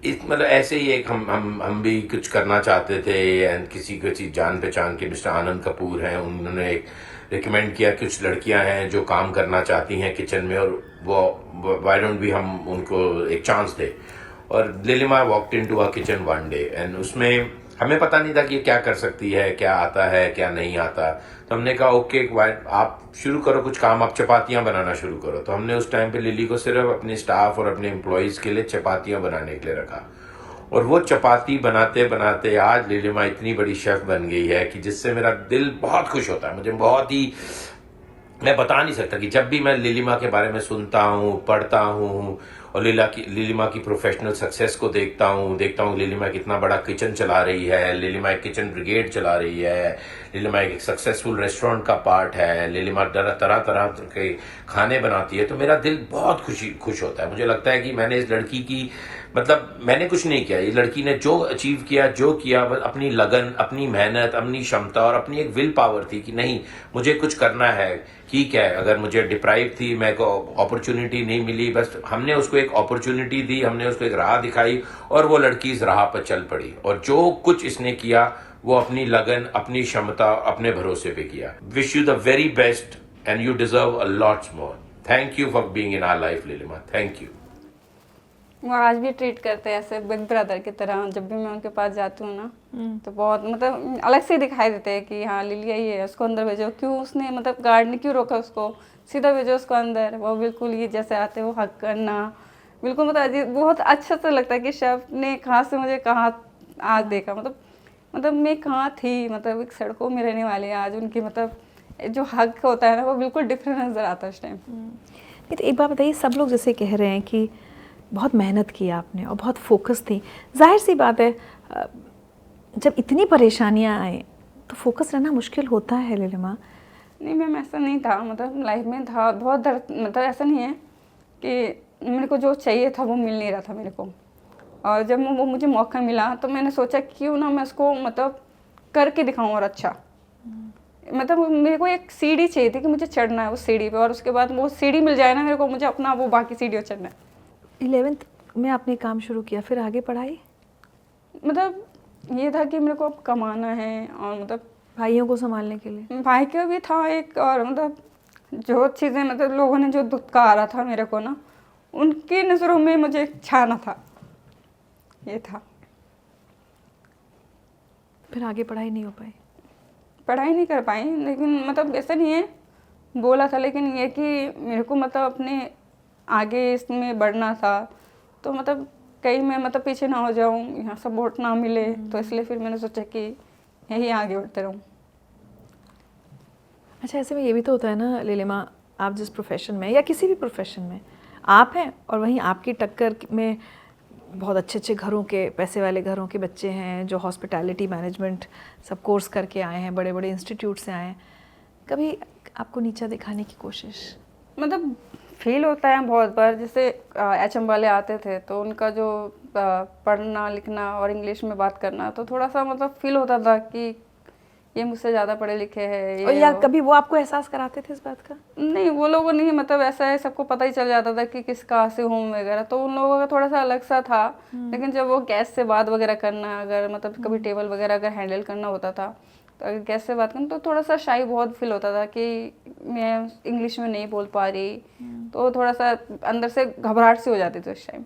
मतलब ऐसे ही एक हम भी कुछ करना चाहते थे, एंड किसी जान पहचान के मिस्टर आनंद कपूर हैं, उन्होंने एक रिकमेंड किया कुछ लड़कियां हैं जो काम करना चाहती हैं किचन में, और वो व्हाई डोंट भी हम उनको एक चांस दे। और Lilima walked into a kitchen one day, and उसमें हमें पता नहीं था कि ये क्या कर सकती है, क्या आता है क्या नहीं आता। तो हमने कहा ओके आप शुरू करो कुछ काम, आप चपातियाँ बनाना शुरू करो। तो हमने उस टाइम पे लिली को सिर्फ अपने स्टाफ और अपने एम्प्लॉयज़ के लिए चपातियाँ बनाने के लिए रखा, और वो चपाती बनाते बनाते आज लिलिमा इतनी बड़ी शेफ़ बन गई है कि जिससे मेरा दिल बहुत खुश होता है। मुझे बहुत ही, मैं बता नहीं सकता कि जब भी मैं लिलिमा के बारे में सुनता हूँ, पढ़ता हूँ, और लिलिमा की प्रोफेशनल सक्सेस को देखता हूँ लिलिमा कितना बड़ा किचन चला रही है, लिलिमा एक किचन ब्रिगेड चला रही है, लिलिमा एक सक्सेसफुल रेस्टोरेंट का पार्ट है, लिलिमा तरह तरह के खाने बनाती है, तो मेरा दिल बहुत खुश होता है। मुझे लगता है कि मैंने इस लड़की की, मतलब मैंने कुछ नहीं किया, ये लड़की ने जो अचीव किया, जो किया, अपनी लगन, अपनी मेहनत, अपनी क्षमता और अपनी एक विल पावर थी कि नहीं मुझे कुछ करना है। ठीक है, अगर मुझे डिप्राइव थी, मेरे को अपॉर्चुनिटी नहीं मिली, बस हमने उसको एक एक अपॉर्चुनिटी दी, हमने उसको एक राह दिखाई और वो लड़की इस राह पर चल पड़ी, और जो कुछ इसने किया वो अपनी लगन, अपनी क्षमता, अपने भरोसे पे किया। Wish you the very best and you deserve a lots more. Thank you for being in our life Lilima, thank you. वो आज भी ट्रीट करते हैं ऐसे बिग ब्रदर की तरह। जब भी मैं उनके पास जाती हूँ ना, तो बहुत मतलब अलग से दिखाई देते हैं कि हाँ लिलिया ही है, उसको अंदर भेजो। क्यों उसने मतलब गार्ड ने क्यों रोका उसको, सीधा भेजो उसको अंदर। वो बिल्कुल ये जैसे आते वो हक करना, बिल्कुल मतलब अजीब, बहुत अच्छा सा लगता है कि शेफ ने कहाँ से मुझे कहाँ आज देखा। मतलब मैं कहाँ थी, मतलब एक सड़कों में रहने वाली आज उनकी मतलब जो हक होता है ना वो बिल्कुल डिफरेंट नज़र आता है उस टाइम। तो एक बात बताइए, सब लोग जैसे कह रहे हैं कि बहुत मेहनत की आपने और बहुत फोकस थी, जाहिर सी बात है जब इतनी परेशानियां आए तो फोकस रहना मुश्किल होता है लिलिमा। नहीं मैम ऐसा नहीं था, मतलब लाइफ में था बहुत दर्द, मतलब ऐसा नहीं है कि मेरे को जो चाहिए था वो मिल नहीं रहा था मेरे को। और जब वो मुझे मौका मिला तो मैंने सोचा क्यों ना मैं उसको मतलब करके दिखाऊं और अच्छा। मतलब मेरे को एक सीढ़ी चाहिए थी कि मुझे चढ़ना है उस सीढ़ी पे, और उसके बाद वो सीढ़ी मिल जाए ना मेरे को, मुझे अपना वो बाकी सीढ़ियों चढ़ना है। 11th में आपने काम शुरू किया, फिर आगे पढ़ाई? मतलब ये था कि मेरे को अब कमाना है, और मतलब भाइयों को संभालने के लिए? भाई का भी था एक, और मतलब जो चीज़ें मतलब लोगों ने जो दुत्कारा था मेरे को ना, उनकी नज़रों में मुझे छाना था, ये था। फिर आगे पढ़ाई नहीं हो पाई? पढ़ाई नहीं कर पाई, लेकिन मतलब ऐसा नहीं है बोला था, लेकिन ये कि मेरे को मतलब अपने आगे इसमें बढ़ना था, तो मतलब कहीं मैं मतलब पीछे ना हो जाऊँ, यहाँ सपोर्ट ना मिले, तो इसलिए फिर मैंने सोचा कि यही आगे बढ़ते रहूँ। अच्छा, ऐसे में ये भी तो होता है ना लिलिमा, आप जिस प्रोफेशन में या किसी भी प्रोफेशन में आप हैं और वहीं आपकी टक्कर में बहुत अच्छे अच्छे घरों के, पैसे वाले घरों के बच्चे हैं जो हॉस्पिटैलिटी मैनेजमेंट सब कोर्स करके आए हैं, बड़े बड़े इंस्टीट्यूट से आए हैं। कभी आपको नीचा दिखाने की कोशिश? मतलब फील होता है बहुत बार, जैसे HM वाले आते थे तो उनका जो पढ़ना लिखना और इंग्लिश में बात करना, तो थोड़ा सा मतलब फील होता था कि ये मुझसे ज़्यादा पढ़े लिखे हैं। और या कभी वो आपको एहसास कराते थे इस बात का? नहीं, वो लोगों नहीं, मतलब ऐसा है सबको पता ही चल जाता था कि किस कहाँ से हूँ वगैरह, तो उन लोगों का थोड़ा सा अलग सा था। लेकिन जब वो गैस से बात वगैरह करना, अगर मतलब कभी टेबल वगैरह अगर हैंडल करना होता था, तो अगर गैस से बात करना तो थोड़ा सा शाई बहुत फील होता था कि मैं इंग्लिश में नहीं बोल पा रही, तो थोड़ा सा अंदर से घबराहट सी हो जाती थी उस टाइम।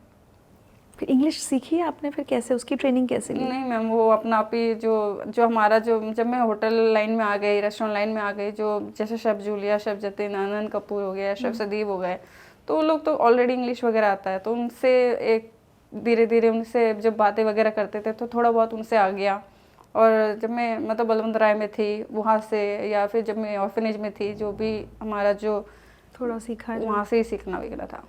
फिर इंग्लिश सीखी है आपने, फिर कैसे, उसकी ट्रेनिंग कैसे ली? नहीं मैम, वो अपना आप ही जो हमारा जो, जब मैं होटल लाइन में आ गई, रेस्टोरेंट लाइन में आ गई, जो जैसे शेफ़ जूलिया, शेफ़ जतिन, आनंद कपूर हो गया, शेफ़ सदीप हो गए, तो वो लोग तो ऑलरेडी इंग्लिश वगैरह आता है, तो उनसे एक धीरे धीरे उनसे जब बातें वगैरह करते थे तो थोड़ा बहुत उनसे आ गया। और जब मैं मतलब बलवंत राय में थी वहाँ से, या फिर जब मैं ऑर्फनेज में थी, जो भी हमारा जो थोड़ा सीखा है वहाँ से ही सीखना वगैरह था।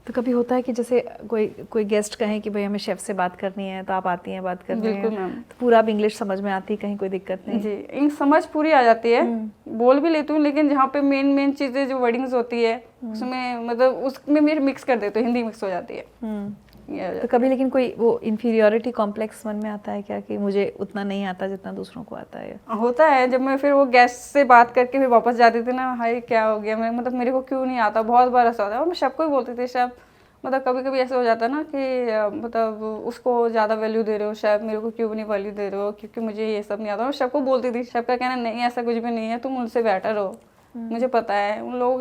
तो कभी होता है कि जैसे कोई गेस्ट कहें कि भाई हमें शेफ से बात करनी है, तो आप आती हैं बात करने? बिल्कुल मैम। तो पूरा आप इंग्लिश समझ में आती है, कहीं कोई दिक्कत नहीं? जी, इंग्लिश समझ पूरी आ जाती है, बोल भी लेती हूँ, लेकिन जहाँ पे मेन चीज़ें जो वर्डिंग्स होती है उसमें मतलब उसमें मेरे मिक्स कर देते हो, हिंदी मिक्स हो जाती है। तो कभी लेकिन कोई वो इन्फीरियोरिटी कॉम्प्लेक्स मन में आता है क्या कि मुझे उतना नहीं आता जितना दूसरों को आता है? होता है। जब मैं फिर वो गेस्ट से बात करके फिर वापस जाती थी ना, हाय क्या हो गया, मैं मतलब मेरे को क्यों नहीं आता, बहुत बार ऐसा होता है। और मैं सबको ही बोलती थी, शेफ मतलब कभी कभी ऐसा हो जाता है ना कि मतलब उसको ज़्यादा वैल्यू दे रहे हो, शेफ मेरे को क्यों नहीं वैल्यू दे रहे हो, क्योंकि मुझे ये सब नहीं आता। मैं सबको बोलती थी, शेफ का कहना नहीं ऐसा कुछ भी नहीं है, तुम उनसे बेटर हो, मुझे पता है।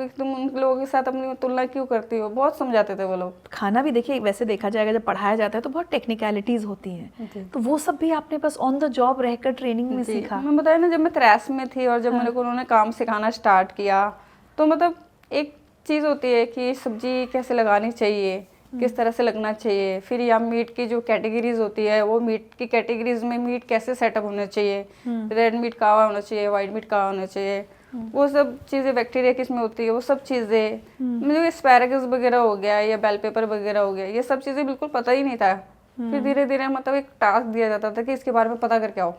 तुम उन लोगों के साथ अपनी तुलना क्यों करती हो, बहुत समझाते थे वो लोग। खाना भी देखिए, वैसे देखा जाएगा जब पढ़ाया जाता है तो बहुत टेक्निकलिटीज़ होती हैं, तो वो सब भी आपने बस ऑन द जॉब रहकर ट्रेनिंग में सीखा? मैं बताया ना, जब मैं त्रैस में थी और जब मेरे को उन्होंने काम सिखाना स्टार्ट किया, तो मतलब एक चीज़ होती है कि सब्जी कैसे लगानी चाहिए, किस तरह से लगना चाहिए, फिर या मीट की जो कैटेगरीज होती है, वो मीट की कैटेगरीज में मीट कैसे सेटअप होना चाहिए, रेड मीट कहाँ होना चाहिए, वाइट मीट कहाँ होना चाहिए, वो सब चीज़ें, बैक्टीरिया किस में होती है, वो सब चीज़ें, मुझे एस्पैरागस वगैरह हो गया या बेल पेपर वगैरह हो गया, ये सब चीज़ें बिल्कुल पता ही नहीं था। फिर धीरे धीरे मतलब एक टास्क दिया जाता था कि इसके बारे में पता करके आओ,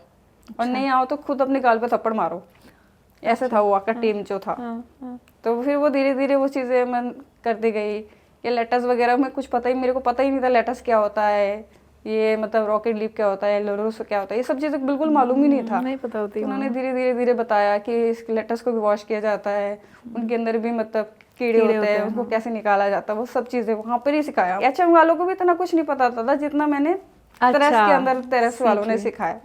और नहीं आओ तो खुद अपने गाल पे थप्पड़ मारो, ऐसा था वो आपका टीम जो था। तो फिर वो धीरे धीरे वो चीज़ें मैं करती गई। ये लेटस वगैरह में कुछ पता ही, मेरे को पता ही नहीं था लेटस क्या होता है, ये मतलब रॉकेट लीफ क्या होता है, लोरोस क्या होता है, ये सब चीज़ें बिल्कुल मालूम ही नहीं था, नहीं पता होती। उन्होंने धीरे धीरे बताया कि इस लेटस को भी वॉश किया जाता है, उनके अंदर भी मतलब कीड़े होते हैं उनको कैसे निकाला जाता है, वो सब चीजें वहाँ पर ही सिखाया। एचएम वालों को भी इतना कुछ नहीं पता था जितना मैंने टेरेस के अंदर टेरेस वालों ने सिखाया।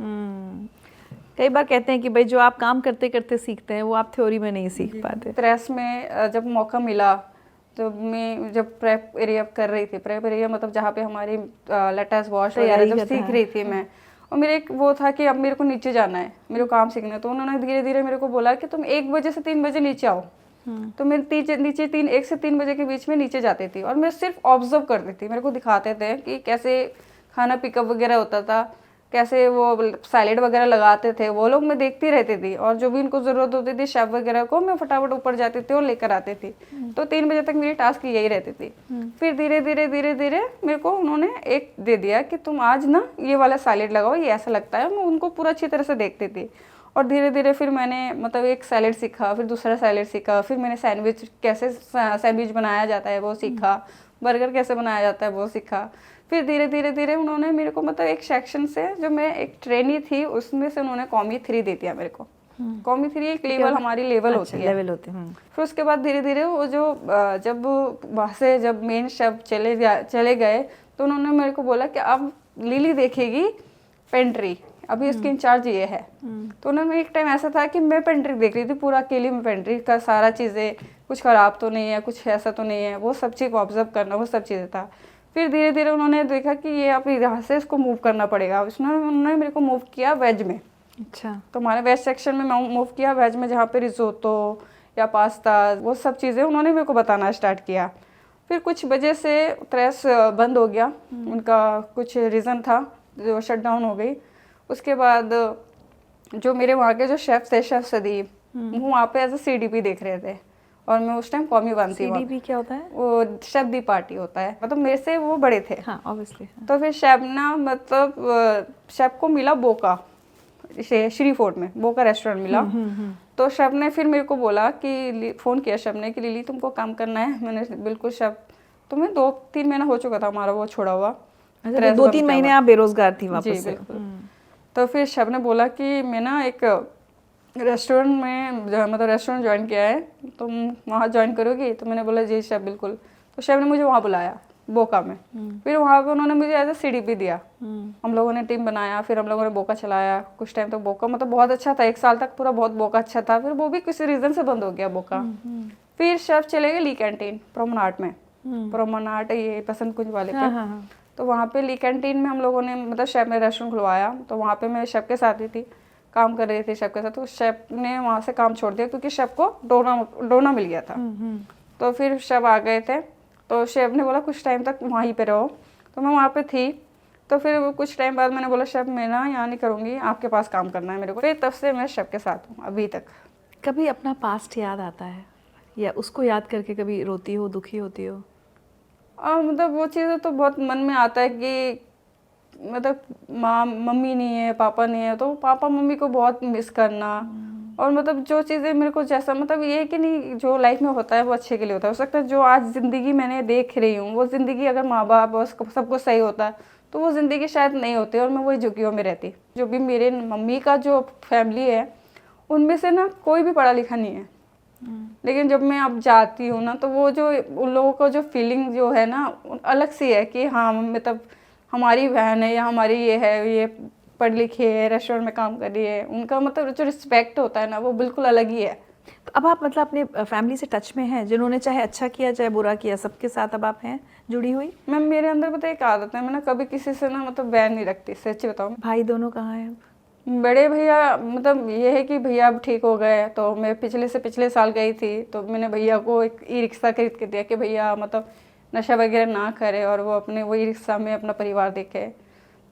कई बार कहते हैं कि भाई जो आप काम करते करते सीखते हैं वो आप थ्योरी में नहीं सीख पाते। टेरेस में जब मौका मिला, जब प्रेप एरिया कर रही थी, प्रेप एरिया मतलब जहाँ पे हमारी लेटेस्ट वॉश वगैरह जब सीख रही थी मैं, और मेरे एक वो था कि अब मेरे को नीचे जाना है, मेरे को काम सीखना है, तो उन्होंने धीरे धीरे मेरे को बोला कि तुम 1 बजे से 3 बजे नीचे आओ। तो मैं नीचे 1 से 3 बजे के बीच में नीचे जाती थी और मैं सिर्फ ऑब्जर्व करती थी। मेरे को दिखाते थे कि कैसे खाना पिकअप वगैरह होता था, कैसे वो सैलेड वगैरह लगाते थे, वो लोग मैं देखती रहती थी, और जो भी उनको ज़रूरत होती थी शेफ वगैरह को, मैं फटाफट ऊपर जाती थी और लेकर आती थी। तो 3 बजे तक मेरी टास्क यही रहती थी। फिर धीरे धीरे मेरे को उन्होंने एक दे दिया कि तुम आज ना ये वाला सैलेड लगाओ, ये ऐसा लगता है। मैं उनको पूरा अच्छी तरह से देखती थी, और धीरे धीरे फिर मैंने मतलब एक सैलेड सीखा, फिर दूसरा सैलेड सीखा, फिर मैंने सैंडविच कैसे सैंडविच बनाया जाता है वो सीखा, बर्गर कैसे बनाया जाता है वो सीखा। फिर धीरे धीरे उन्होंने मेरे को मतलब एक सेक्शन से, जो मैं एक ट्रेनी थी उसमें से उन्होंने कॉमी 3 दे दिया मेरे को। कॉमी 3 एक लेवल हमारी लेवल होती है, लेवल होते हैं। फिर उसके बाद धीरे धीरे वो जो जब वहाँ से जब मेन शेफ चले गए तो उन्होंने मेरे को बोला कि अब लिली देखेगी पेंट्री, अभी उसकी इंचार्ज ये है। तो उन्होंने एक टाइम ऐसा था कि मैं पेंट्री देख रही थी पूरा अकेली, में पेंट्री का सारा चीज़ें, कुछ ख़राब तो नहीं है, कुछ ऐसा तो नहीं है, वो सब चीज़ ऑब्जर्व करना, वो सब चीज़ें था। फिर धीरे धीरे उन्होंने देखा कि ये आप यहाँ से इसको मूव करना पड़ेगा, उन्होंने मेरे को मूव किया वेज में। अच्छा। तो हमारे वेज सेक्शन में मूव किया वेज में, जहाँ पे रिजोतो या पास्ता वो सब चीज़ें उन्होंने मेरे को बताना स्टार्ट किया। फिर कुछ वजह से प्रेस बंद हो गया, उनका कुछ रीज़न था जो शट डाउन हो गई। उसके बाद जो मेरे वहाँ के जो शेफ थे, शेफ सदीप, वो वहाँ पे एज ए CDP देख रहे थे, और मैं उस टाइम कॉमी 1 थी। CDP क्या होता है? वो शेफ दी पार्टी होता है, मतलब मेरे से वो बड़े थे। हाँ, ऑब्वियसली। तो फिर शेफ ना मतलब शेफ को मिला बोका, श्री फोर्ट में बोका रेस्टोरेंट मिला। तो शेफ ने फिर मेरे को बोला कि फ़ोन किया शेफ ने कि लिली तुमको काम करना है। मैंने बिल्कुल शेफ, तो मैं 2-3 महीना हो चुका था हमारा वो छोड़ा हुआ। 2-3 महीने आप बेरोजगार थी वापस जी से। बिल्कुल। तो फिर शेफ ने बोला कि मैं ना एक रेस्टोरेंट में मतलब रेस्टोरेंट ज्वाइन किया है, तुम वहाँ ज्वाइन करोगी? तो मैंने बोला जी शेफ बिल्कुल। तो शेफ ने मुझे वहाँ बुलाया बोका में। फिर वहाँ पे उन्होंने मुझे एज ए CDP दिया। हम लोगों ने टीम बनाया, फिर हम लोगों ने बोका चलाया कुछ टाइम तक। बोका मतलब बहुत अच्छा था, 1 साल तक पूरा बहुत बोका अच्छा था। फिर वो भी किसी रीज़न से बंद हो गया बोका। फिर शेफ चले गए ली कैंटीन प्रोमनाट में, प्रोमनाट ये बसंत कुंज वाले पे। तो वहाँ पे ली कैंटीन में हम लोगों ने मतलब शेफ ने रेस्टोरेंट खुलवाया। तो वहाँ पे मैं शेफ के साथ ही थी, काम कर रही थी शेफ के साथ। तो शेफ ने वहाँ से काम छोड़ दिया क्योंकि शेफ को डोना मिल गया था। तो फिर शेफ आ गए थे, तो शेफ ने बोला कुछ टाइम तक वहीं पे रहो। तो मैं वहाँ पे थी। तो फिर कुछ टाइम बाद मैंने बोला शेफ मैं ना यहाँ नहीं करूँगी, आपके पास काम करना है मेरे को। फिर तब से मैं शेफ के साथ हूँ अभी तक। कभी अपना पास्ट याद आता है, या उसको याद करके कभी रोती हो, दुखी होती हो? मतलब वो चीज़ें तो बहुत मन में आता है कि मतलब मम्मी नहीं है, पापा नहीं है, तो पापा मम्मी को बहुत मिस करना। और मतलब जो चीज़ें मेरे को जैसा मतलब ये है कि नहीं, जो लाइफ में होता है वो अच्छे के लिए होता है। हो सकता है जो आज ज़िंदगी मैंने देख रही हूँ, वो ज़िंदगी अगर माँ बाप और सब कुछ सही होता है तो वो ज़िंदगी शायद नहीं होती, और मैं वही झुग्गियों में रहती। जो भी मेरे मम्मी का जो फैमिली है उनमें से ना कोई भी पढ़ा लिखा नहीं है, लेकिन जब मैं अब जाती हूँ ना तो वो जो उन लोगों का जो फीलिंग जो है ना अलग सी है कि हाँ मतलब हमारी बहन है या हमारी ये है, ये पढ़ लिखी है, रेस्टोरेंट में काम कर रही है। उनका मतलब जो रिस्पेक्ट होता है ना वो बिल्कुल अलग ही है। तो अब आप मतलब अपने फैमिली से टच में हैं, जिन्होंने चाहे अच्छा किया चाहे बुरा किया, सबके साथ अब आप हैं जुड़ी हुई? मैम मेरे अंदर पता एक आदत है, मैं ना कभी किसी से ना मतलब बैर नहीं रखती, सच्ची बताऊँ। भाई दोनों कहाँ हैं अब? बड़े भैया मतलब ये है कि भैया अब ठीक हो गए। तो मैं पिछले साल गई थी, तो मैंने भैया को एक ई-रिक्शा खरीद के दिया कि भैया मतलब नशा वगैरह ना करे और वो अपने वही रिक्शा में अपना परिवार देखे।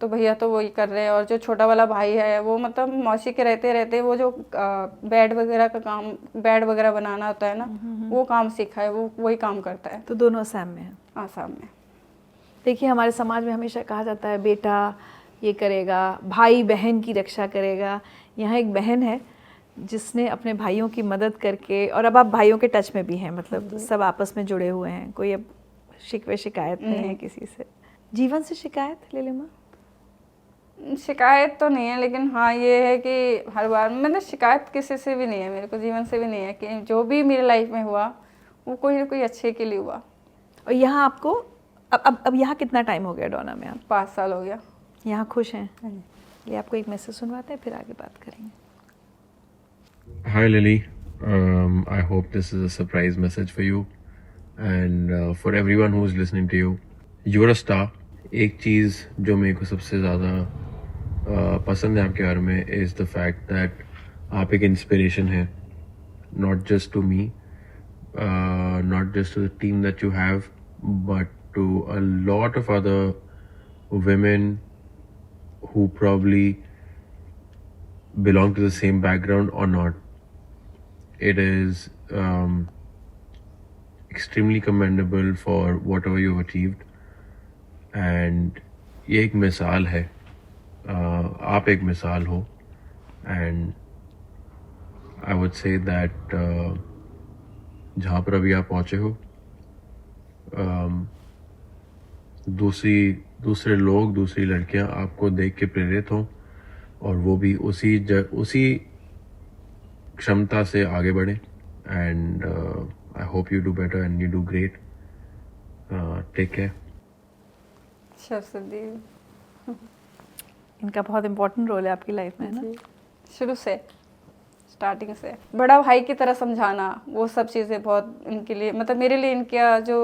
तो भैया तो वही कर रहे हैं। और जो छोटा वाला भाई है वो मतलब मौसी के रहते वो जो बेड वगैरह का काम, बेड वगैरह बनाना होता है ना, वो काम सीखा है, वो वही काम करता है। तो दोनों असम में हैं? आसाम में। देखिए हमारे समाज में हमेशा कहा जाता है बेटा ये करेगा, भाई बहन की रक्षा करेगा। यहाँ एक बहन है जिसने अपने भाइयों की मदद करके, और अब आप भाइयों के टच में भी हैं, मतलब सब आपस में जुड़े हुए हैं, कोई अब शिकवे शिकायत नहीं है किसी से। जीवन से शिकायत लिलिमा? शिकायत तो नहीं है, लेकिन हाँ ये है कि हर बार मतलब शिकायत किसी से भी नहीं है, मेरे को जीवन से भी नहीं है कि जो भी मेरी लाइफ में हुआ वो कोई ना कोई अच्छे के लिए हुआ। और यहाँ आपको अब यहाँ कितना टाइम हो गया डोना में आप? 5 साल हो गया। यहाँ खुश हैं? ये आपको एक मैसेज सुनवाते हैं, फिर आगे बात करेंगे। Hi Lily, I hope this is a surprise message for you and for everyone who is listening to you. You're a star. एक चीज़ जो मेरे को सबसे ज़्यादा पसंद है आपके बारे में is the fact that आप एक inspiration है, not just to me, not just to the team that you have, but to a lot of other women who probably belong to the same background or not. It is extremely commendable for whatever you've achieved, and ये एक मिसाल है, आप एक मिसाल हो, and I would say that जहाँ पर अभी आप पहुँचे हो, दूसरे लोग, दूसरी लड़कियाँ आपको देख के प्रेरित हों और वो भी उसी क्षमता से आगे बढ़े। And I hope you do better and you do great. Take care. शर्फसदी इनका बहुत इम्पोर्टेंट रोल है आपकी लाइफ में, है ना? शुरू से, स्टार्टिंग से बड़ा भाई की तरह समझाना, वो सब चीज़ें बहुत इनके लिए, मतलब मेरे लिए इनका जो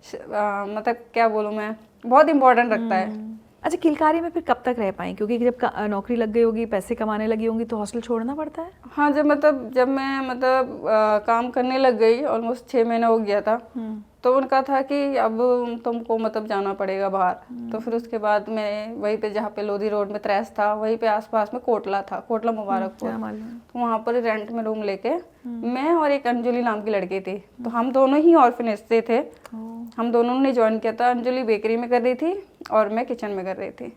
मतलब क्या बोलूँ मैं, बहुत इम्पोर्टेंट रखता है। अच्छा, किलकारी में फिर कब तक रह पाएं? क्योंकि जब नौकरी लग गई होगी, पैसे कमाने लगी होंगी, तो हॉस्टल छोड़ना पड़ता है। हाँ, जब मैं काम करने लग गई, ऑलमोस्ट 6 महीना हो गया था, तो उनका था कि अब तुमको जाना पड़ेगा बाहर। तो फिर उसके बाद मैं वहीं पे, जहाँ पे लोधी रोड में त्रैस था, वहीं पे आसपास में कोटला था, कोटला मुबारकपुर, तो वहाँ पर रेंट में रूम लेके मैं और एक अंजलि नाम की लड़की थी, तो हम दोनों ही ऑर्फनेज से थे। हम दोनों ने ज्वाइन किया था। अंजलि बेकरी में कर रही थी और मैं किचन में कर रही थी।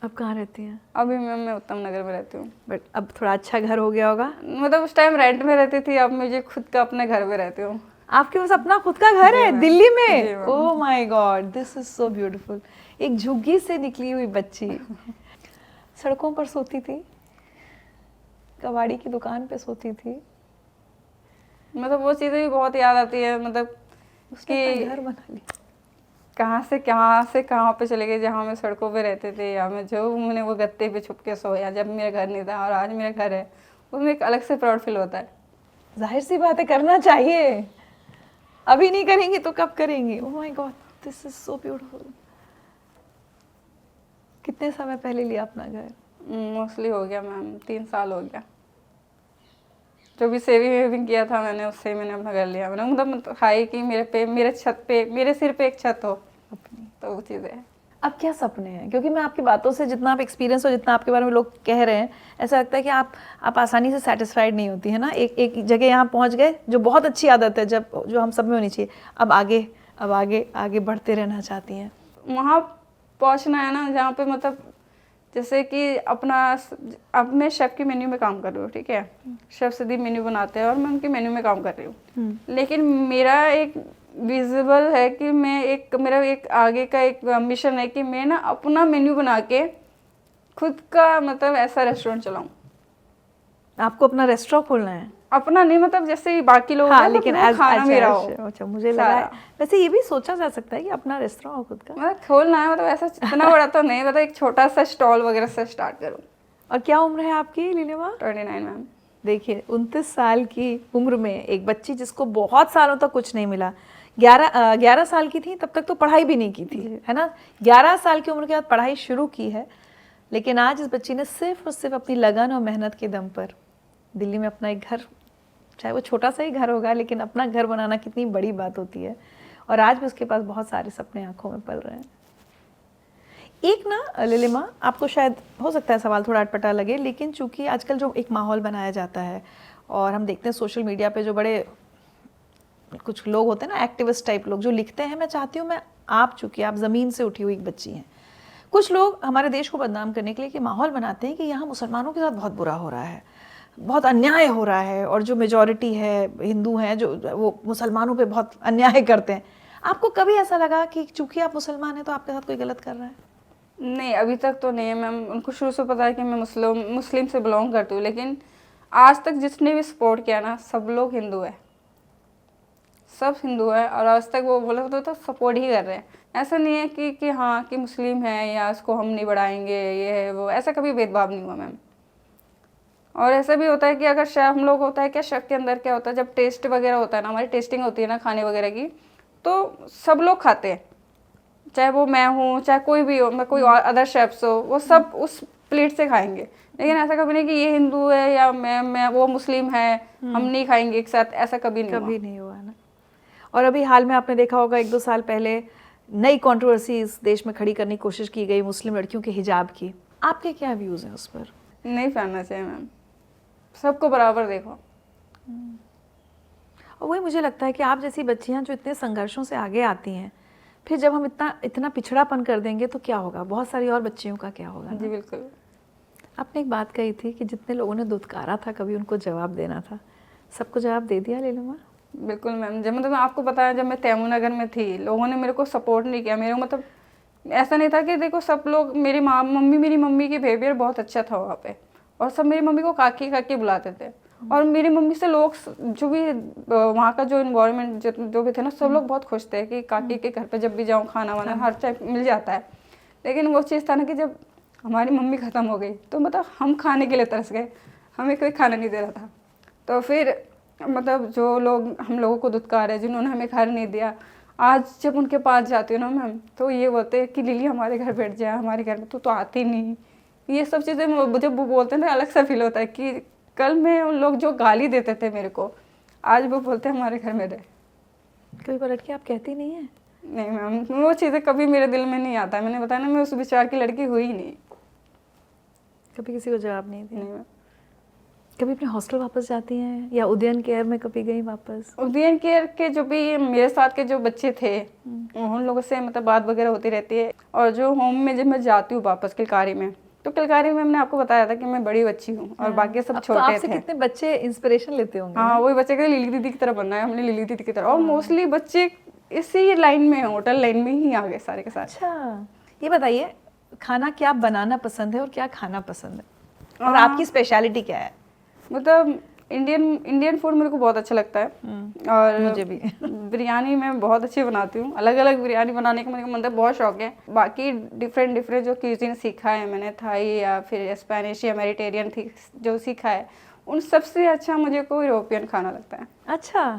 अब कहाँ रहती हैं? अभी मैं उत्तम नगर में रहती हूँ। बट अब थोड़ा अच्छा घर हो गया होगा। मतलब उस टाइम रेंट में रहती थी, अब मुझे खुद का अपने घर में रहती हूँ। आपके पास अपना खुद का घर है दिल्ली में? Oh my God, this is so beautiful. एक झुग्गी से निकली हुई बच्ची सड़कों पर सोती थी, कबाड़ी की दुकान पे सोती थी। मतलब वो चीज़ें भी बहुत याद आती है, मतलब उसके घर बना ली। कहाँ से कहाँ पे चले गए, जहाँ मैं सड़कों पे रहते थे, या मैं जो मैंने वो गत्ते पे छुप के सोया जब मेरा घर नहीं था, और आज मेरा घर है, उसमें एक अलग से प्राउड फील होता है। जाहिर सी बात है, करना चाहिए। अभी नहीं करेंगे तो कब करेंगे? Oh my God, this is so beautiful. कितने समय पहले लिया अपना घर? मोस्टली हो गया मैम 3 साल हो गया। जो भी सेविंग किया था मैंने, उससे मैंने अपना घर लिया। मैंने मतलब हाई कि मेरे छत पे, मेरे सिर पे एक छत हो अपनी, तो वो चीज़ें हैं। अब क्या सपने हैं? क्योंकि मैं आपकी बातों से, जितना आप एक्सपीरियंस और जितना आपके बारे में लोग कह रहे हैं, ऐसा लगता है कि आप आसानी से सेटिस्फाइड नहीं होती है ना। एक जगह यहाँ पहुँच गए, जो बहुत अच्छी आदत है, जो हम सब में होनी चाहिए। अब आगे बढ़ते रहना चाहती हैं। वहाँ पहुँचना है ना, जहाँ पे मतलब जैसे कि अब मैं शेफ़ की मेन्यू में काम कर रही हूँ, ठीक है, शेफ़ सदी मेन्यू बनाते हैं और मैं उनकी मेन्यू में काम कर रही हूँ। लेकिन मेरा एक विजिबल है कि मेरा एक आगे का एक मिशन है कि मैं ना अपना मेन्यू बना के खुद का मतलब ऐसा रेस्टोरेंट चलाऊं। आपको अपना रेस्टोरेंट खोलना है? अपना नहीं, मतलब जैसे बाकी लोग हाँ, लेकिन खाना मेरा हो। अच्छा, मुझे लगा है वैसे ये भी सोचा जा सकता है कि अपना रेस्टोरेंट हो खुद का। मतलब खोलना है, मतलब ऐसा इतना बड़ा तो नहीं, मतलब एक छोटा सा स्टॉल वगैरह से स्टार्ट करूँ। और क्या उम्र है आपकी लीलिमा? 29 मैम। देखिए, 29 साल की उम्र में एक बच्ची जिसको बहुत सालों तक कुछ नहीं मिला, 11 साल की थी तब तक तो पढ़ाई भी नहीं की थी, है ना। 11 साल की उम्र के बाद पढ़ाई शुरू की है, लेकिन आज इस बच्ची ने सिर्फ और सिर्फ अपनी लगन और मेहनत के दम पर दिल्ली में अपना एक घर, चाहे वो छोटा सा ही घर होगा, लेकिन अपना घर बनाना कितनी बड़ी बात होती है। और आज भी उसके पास बहुत सारे सपने आंखों में पल रहे हैं। एक ना लिलिमा, आपको शायद हो सकता है सवाल थोड़ा अटपटा लगे, लेकिन चूंकि आजकल जो एक माहौल बनाया जाता है और हम देखते हैं सोशल मीडिया पे जो बड़े कुछ लोग होते हैं ना, एक्टिविस्ट टाइप लोग, जो लिखते हैं, मैं चाहती हूँ आप चूंकि आप ज़मीन से उठी हुई एक बच्ची हैं, कुछ लोग हमारे देश को बदनाम करने के लिए कि माहौल बनाते हैं कि यहाँ मुसलमानों के साथ बहुत बुरा हो रहा है, बहुत अन्याय हो रहा है, और जो मेजॉरिटी है हिंदू हैं जो वो मुसलमानों पे बहुत अन्याय करते हैं। आपको कभी ऐसा लगा कि चूंकि आप मुसलमान हैं तो आपके साथ कोई गलत कर रहा है? नहीं, अभी तक तो नहीं है मैम। उनको शुरू से पता है कि मैं मुस्लिम से बिलोंग करती हूँ, लेकिन आज तक जिसने भी सपोर्ट किया ना, सब लोग हिंदू है। सब हिंदू है और आज तक वो बोले तो सपोर्ट ही कर रहे हैं। ऐसा नहीं है कि हाँ कि मुस्लिम है या उसको हम नहीं बढ़ाएंगे, ये है वो, ऐसा कभी भेदभाव नहीं हुआ मैम। और ऐसा भी होता है कि अगर शेफ हम लोग होता है क्या, शेफ के अंदर क्या होता है, जब टेस्ट वगैरह होता है ना, हमारी टेस्टिंग होती है ना खाने वगैरह की, तो सब लोग खाते हैं, चाहे वो मैं हूँ चाहे कोई भी हो, मैं कोई और अदर शेफ्स हो, वो सब उस प्लेट से खाएंगे। लेकिन ऐसा कभी नहीं कि ये हिंदू है या मैं वो मुस्लिम है, हम नहीं खाएंगे एक साथ, ऐसा कभी नहीं हुआ ना। और अभी हाल में आपने देखा होगा 1-2 साल पहले नई कंट्रोवर्सी इस देश में खड़ी करने की कोशिश की गई मुस्लिम लड़कियों के हिजाब की, आपके क्या व्यूज़ हैं उस पर? नहीं पहनना चाहिए मैम, सबको बराबर देखो। और वही मुझे लगता है कि आप जैसी बच्चियां जो इतने संघर्षों से आगे आती हैं, फिर जब हम इतना पिछड़ापन कर देंगे तो क्या होगा, बहुत सारी और बच्चियों का क्या होगा ना? जी बिल्कुल। आपने एक बात कही थी कि जितने लोगों ने दुत्कारा था कभी उनको जवाब देना था, सबको जवाब दे दिया लीलिमा? बिल्कुल मैम, जब मतलब आपको पता है जब मैं तैमूरनगर में थी, लोगों ने मेरे को सपोर्ट नहीं किया, मेरे को मतलब ऐसा नहीं था कि देखो सब लोग, मेरी मम्मी की बिहेवियर बहुत अच्छा था वहाँ पे, और सब मेरी मम्मी को काकी काकी बुलाते थे, और मेरी मम्मी से लोग जो भी वहाँ का जो इन्वायरमेंट जो भी थे ना, सब लोग बहुत खुश थे कि काकी के घर पे जब भी जाऊँ खाना वाना हर टाइम मिल जाता है। लेकिन वो चीज़ था ना कि जब हमारी मम्मी ख़त्म हो गई तो मतलब हम खाने के लिए तरस गए, हमें कोई खाना नहीं दे रहा था। तो फिर मतलब जो लोग हम लोगों को दुत्कार है, जिन्होंने हमें घर नहीं दिया, आज जब उनके पास जाती हूँ ना मैम, तो ये बोलते हैं कि लिली हमारे घर बैठ जाए, हमारे घर में तो आती नहीं। ये सब चीज़ें जब वो बोलते हैं ना, अलग सा फील होता है कि कल में उन लोग जो गाली देते थे मेरे को, आज वो बोलते हैं हमारे घर में रहे। कभी पलट के आप कहती नहीं है? नहीं मैम, वो चीज़ें कभी मेरे दिल में नहीं आता। मैंने बताया ना, मैं उस विचार की लड़की हुई ही नहीं। कभी किसी को जवाब नहीं दिया? नहीं मैम। कभी अपने हॉस्टल वापस जाती हैं या उदयन केयर में कभी गई वापस? उदयन केयर के जो भी मेरे साथ के जो बच्चे थे, उन लोगों से मतलब बात वगैरह होती रहती है। और जो होम में जब मैं जाती हूँ वापस किलकारी में, तो किलकारी में मैंने आपको बताया था कि मैं बड़ी बच्ची हूँ और बाकी सब छोटे थे। आपसे कितने बच्चे इंस्पिरेशन लेते होंगे? हाँ, वही बच्चे कहते लिली दीदी की तरह बनना है, हमने लिली दीदी की तरह। और मोस्टली बच्चे इसी लाइन में, होटल लाइन में ही आ गए सारे के सारे। अच्छा, ये बताइए खाना क्या बनाना पसंद है और क्या खाना पसंद है, और आपकी स्पेशलिटी क्या है? मतलब इंडियन फूड मेरे को बहुत अच्छा लगता है, और मुझे भी। बिरयानी मैं बहुत अच्छी बनाती हूँ। अलग अलग बिरयानी बनाने का मेरे को मतलब बहुत शौक है। बाकी डिफरेंट जो क्यूजीन सीखा है मैंने, थाई या फिर स्पेनिश या मेडिटेरियन थी जो सीखा है, उन सबसे अच्छा मुझे को यूरोपियन खाना लगता है। अच्छा,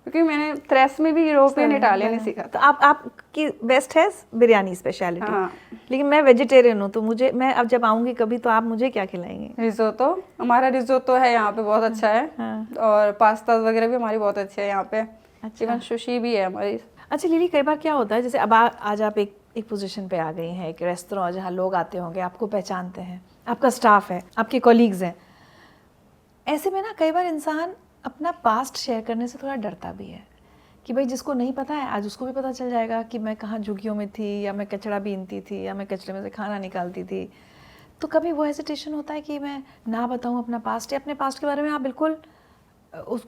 क्योंकि मैंने थ्रेस में भी यूरोपियन इटालियन ही सीखा तो था। आपकी बेस्ट है बिरयानी स्पेशलिटी। हाँ। लेकिन मैं वेजिटेरियन हूँ, तो मैं अब जब आऊँगी कभी तो आप मुझे क्या खिलाएंगे? रिजोतो, हमारा रिजोतो है यहाँ पे बहुत अच्छा है। हाँ। और पास्ता वगैरह भी हमारी बहुत अच्छे है यहाँ पे। अच्छा। इवन सुशी भी है हमारी। अच्छा लिली, कई बार क्या होता है, जैसे अब आज आप एक पोजीशन पे आ गई हैं, एक रेस्टोरेंट जहाँ लोग आते होंगे, आपको पहचानते हैं, आपका स्टाफ है, आपके कॉलीग्स हैं, ऐसे में ना कई बार इंसान अपना पास्ट शेयर करने से थोड़ा डरता भी है कि भाई जिसको नहीं पता है आज उसको भी पता चल जाएगा कि मैं कहाँ झुग्गियों में थी, या मैं कचरा बीनती थी, या मैं कचरे में से खाना निकालती थी। तो कभी वो हेजिटेशन होता है कि मैं ना बताऊँ अपना पास्ट, या अपने पास्ट के बारे में आप बिल्कुल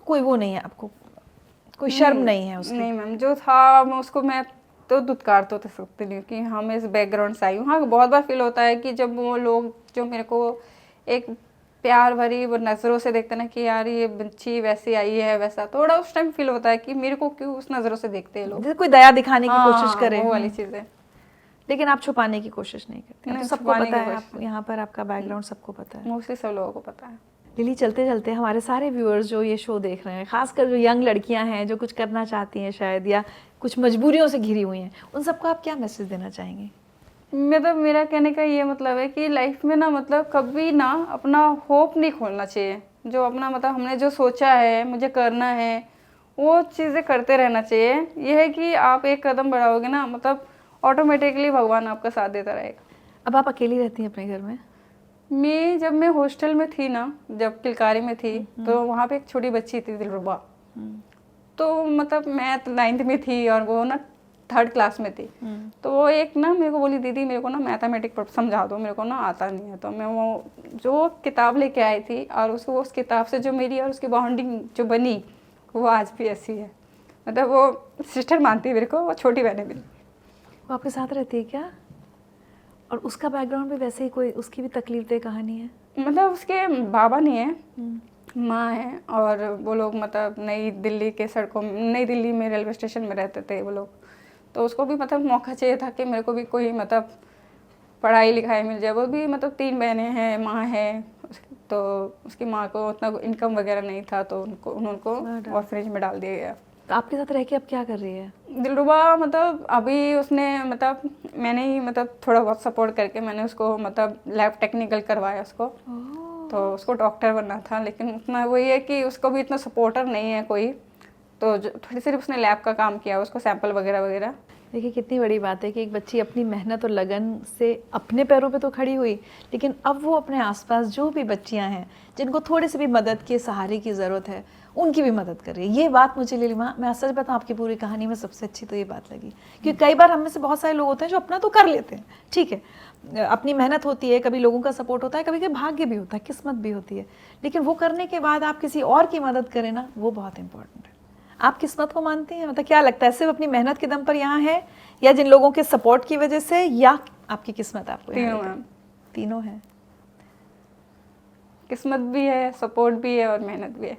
कोई वो नहीं है, आपको कोई शर्म नहीं है उसकी? नहीं मैम, जो था मैं तो दुत्कार तो सकती नहीं कि हाँ मैं इस बैकग्राउंड से आई हूँ। हाँ, बहुत बार फील होता है कि जब वो लोग जो मेरे को एक प्यार भरी वो नज़रों से देखते ना कि यार ये बच्ची वैसी आई है, वैसा थोड़ा उस टाइम फील होता है कि मेरे को क्यों उस नज़रों से देखते हैं लोग, जैसे कोई दया दिखाने की कोशिश हाँ, करे, वो वाली चीज़ें। लेकिन आप छुपाने की कोशिश नहीं करते? नहीं, तो सबको छुपाने पता की है, कोशिश आप यहाँ पर आपका बैकग्राउंड सबको पता है। मोस्टली सब लोगों को पता है। लिली, चलते चलते हमारे सारे व्यूअर्स जो ये शो देख रहे हैं, खासकर जो यंग लड़कियां हैं जो कुछ करना चाहती हैं शायद, या कुछ मजबूरियों से घिरी हुई हैं, उन सबको आप क्या मैसेज देना चाहेंगे? मतलब मेरा कहने का ये मतलब है कि लाइफ में ना मतलब कभी ना अपना होप नहीं खोलना चाहिए। जो अपना मतलब हमने जो सोचा है मुझे करना है, वो चीज़ें करते रहना चाहिए। ये है कि आप एक कदम बढ़ाओगे ना, मतलब ऑटोमेटिकली भगवान आपका साथ देता रहेगा। अब आप अकेली रहती हैं अपने घर में? जब मैं हॉस्टल में थी ना, जब किलकारी में थी, तो वहाँ पे एक छोटी बच्ची थी दिलरुबा। तो मतलब मैं 9th में थी और वो ना 3rd क्लास में थी। तो वो एक ना मेरे को बोली, दीदी मेरे को ना मैथमेटिक्स समझा दो, मेरे को ना आता नहीं है। तो मैं वो जो किताब लेके आई थी, और उस किताब से जो मेरी और उसकी बॉन्डिंग जो बनी, वो आज भी ऐसी है। मतलब वो सिस्टर मानती है मेरे को, वो छोटी बहन है मेरी। वो आपके साथ रहती है क्या? और उसका बैकग्राउंड भी वैसे ही, कोई उसकी भी तकलीफ दे कहानी है? मतलब उसके बाबा नहीं है, माँ है, और वो लोग मतलब नई दिल्ली में रेलवे स्टेशन में रहते थे वो लोग, तो उसको भी मतलब मौका चाहिए था कि मेरे को भी कोई मतलब पढ़ाई लिखाई मिल जाए। वो भी मतलब 3 बहनें हैं, माँ है, तो उसकी माँ को उतना इनकम वगैरह नहीं था, तो उनको ऑर्फनेज में डाल दिया गया। तो आपके साथ रह के अब क्या कर रही है? दिलरुबा मतलब अभी उसने मतलब मैंने ही मतलब थोड़ा बहुत सपोर्ट करके मैंने उसको मतलब लैब टेक्निकल करवाया उसको, तो उसको डॉक्टर बनना था, लेकिन उतना वही है कि उसको भी इतना सपोर्टर नहीं है कोई, तो थोड़ी सिर्फ उसने लैब का काम किया, उसको सैंपल वगैरह वगैरह। देखिए कितनी बड़ी बात है कि एक बच्ची अपनी मेहनत और लगन से अपने पैरों पे तो खड़ी हुई, लेकिन अब वो अपने आसपास जो भी बच्चियां हैं जिनको थोड़ी सी भी मदद के सहारे की ज़रूरत है उनकी भी मदद कर रही है। ये बात मुझे लिलिमा, मैं सच बताऊं, आपकी पूरी कहानी में सबसे अच्छी तो ये बात लगी, क्योंकि कई बार हम में से बहुत सारे लोग होते हैं जो अपना तो कर लेते हैं, ठीक है, अपनी मेहनत होती है, कभी लोगों का सपोर्ट होता है, कभी कभी भाग्य भी होता है, किस्मत भी होती है, लेकिन वो करने के बाद आप किसी और की मदद करें ना, वो बहुत इंपॉर्टेंट है। आप किस्मत को मानती हैं? मतलब क्या लगता है, सिर्फ अपनी मेहनत के दम पर यहाँ है, या जिन लोगों के सपोर्ट की वजह से, या आपकी किस्मत आपको तीनों है। तीनों है। किस्मत भी है, सपोर्ट भी है और मेहनत भी है।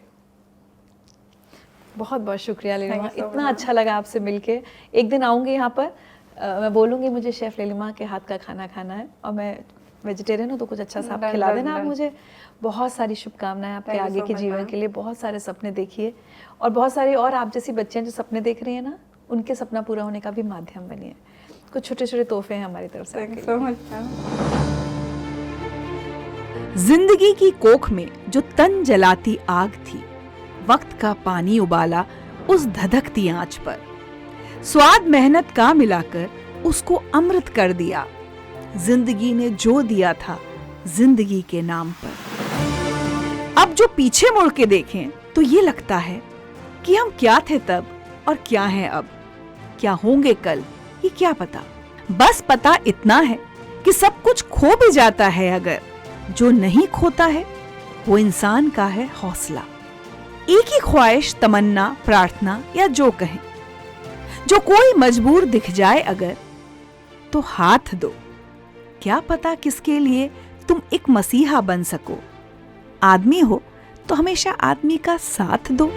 बहुत बहुत शुक्रिया लिलिमा, Thank you so इतना much. अच्छा लगा आपसे मिलके। एक दिन आऊँगी यहाँ पर, मैं बोलूँगी मुझे शेफ़ लिलिमा के हाथ का खाना खाना है, और मैं वेजिटेरियन हूँ तो कुछ अच्छा सा आप Done, खिला done, देना। आप done. मुझे बहुत सारी शुभकामनाएं आपके Thank you आगे so के much, जीवन ma'am. के लिए। बहुत सारे सपने देखिए, और बहुत सारी और आप जैसी बच्चियाँ जो सपने देख रही हैं ना, उनके सपना पूरा होने का भी माध्यम बनिए। कुछ छोटे छोटे तोहफे हैं हमारी तरफ से। Thank you so much ma'am. जिंदगी की कोख में जो तन जलाती आग थी, वक्त का पानी उबाला उस धधकती आंच पर, स्वाद मेहनत का मिलाकर उसको अमृत कर दिया। जिंदगी ने जो दिया था जिंदगी के नाम पर। अब जो पीछे मुड़ के देखें तो ये लगता है कि हम क्या थे तब और क्या हैं अब, क्या होंगे कल, ये क्या पता। बस पता इतना है कि सब कुछ खो भी जाता है, अगर जो नहीं खोता है वो इंसान का है हौसला। एक ही ख्वाहिश, तमन्ना, प्रार्थना या जो कहें, जो कोई मजबूर दिख जाए अगर, तो हाथ दो। क्या पता किसके लिए तुम एक मसीहा बन सको। आदमी हो तो हमेशा आदमी का साथ दो।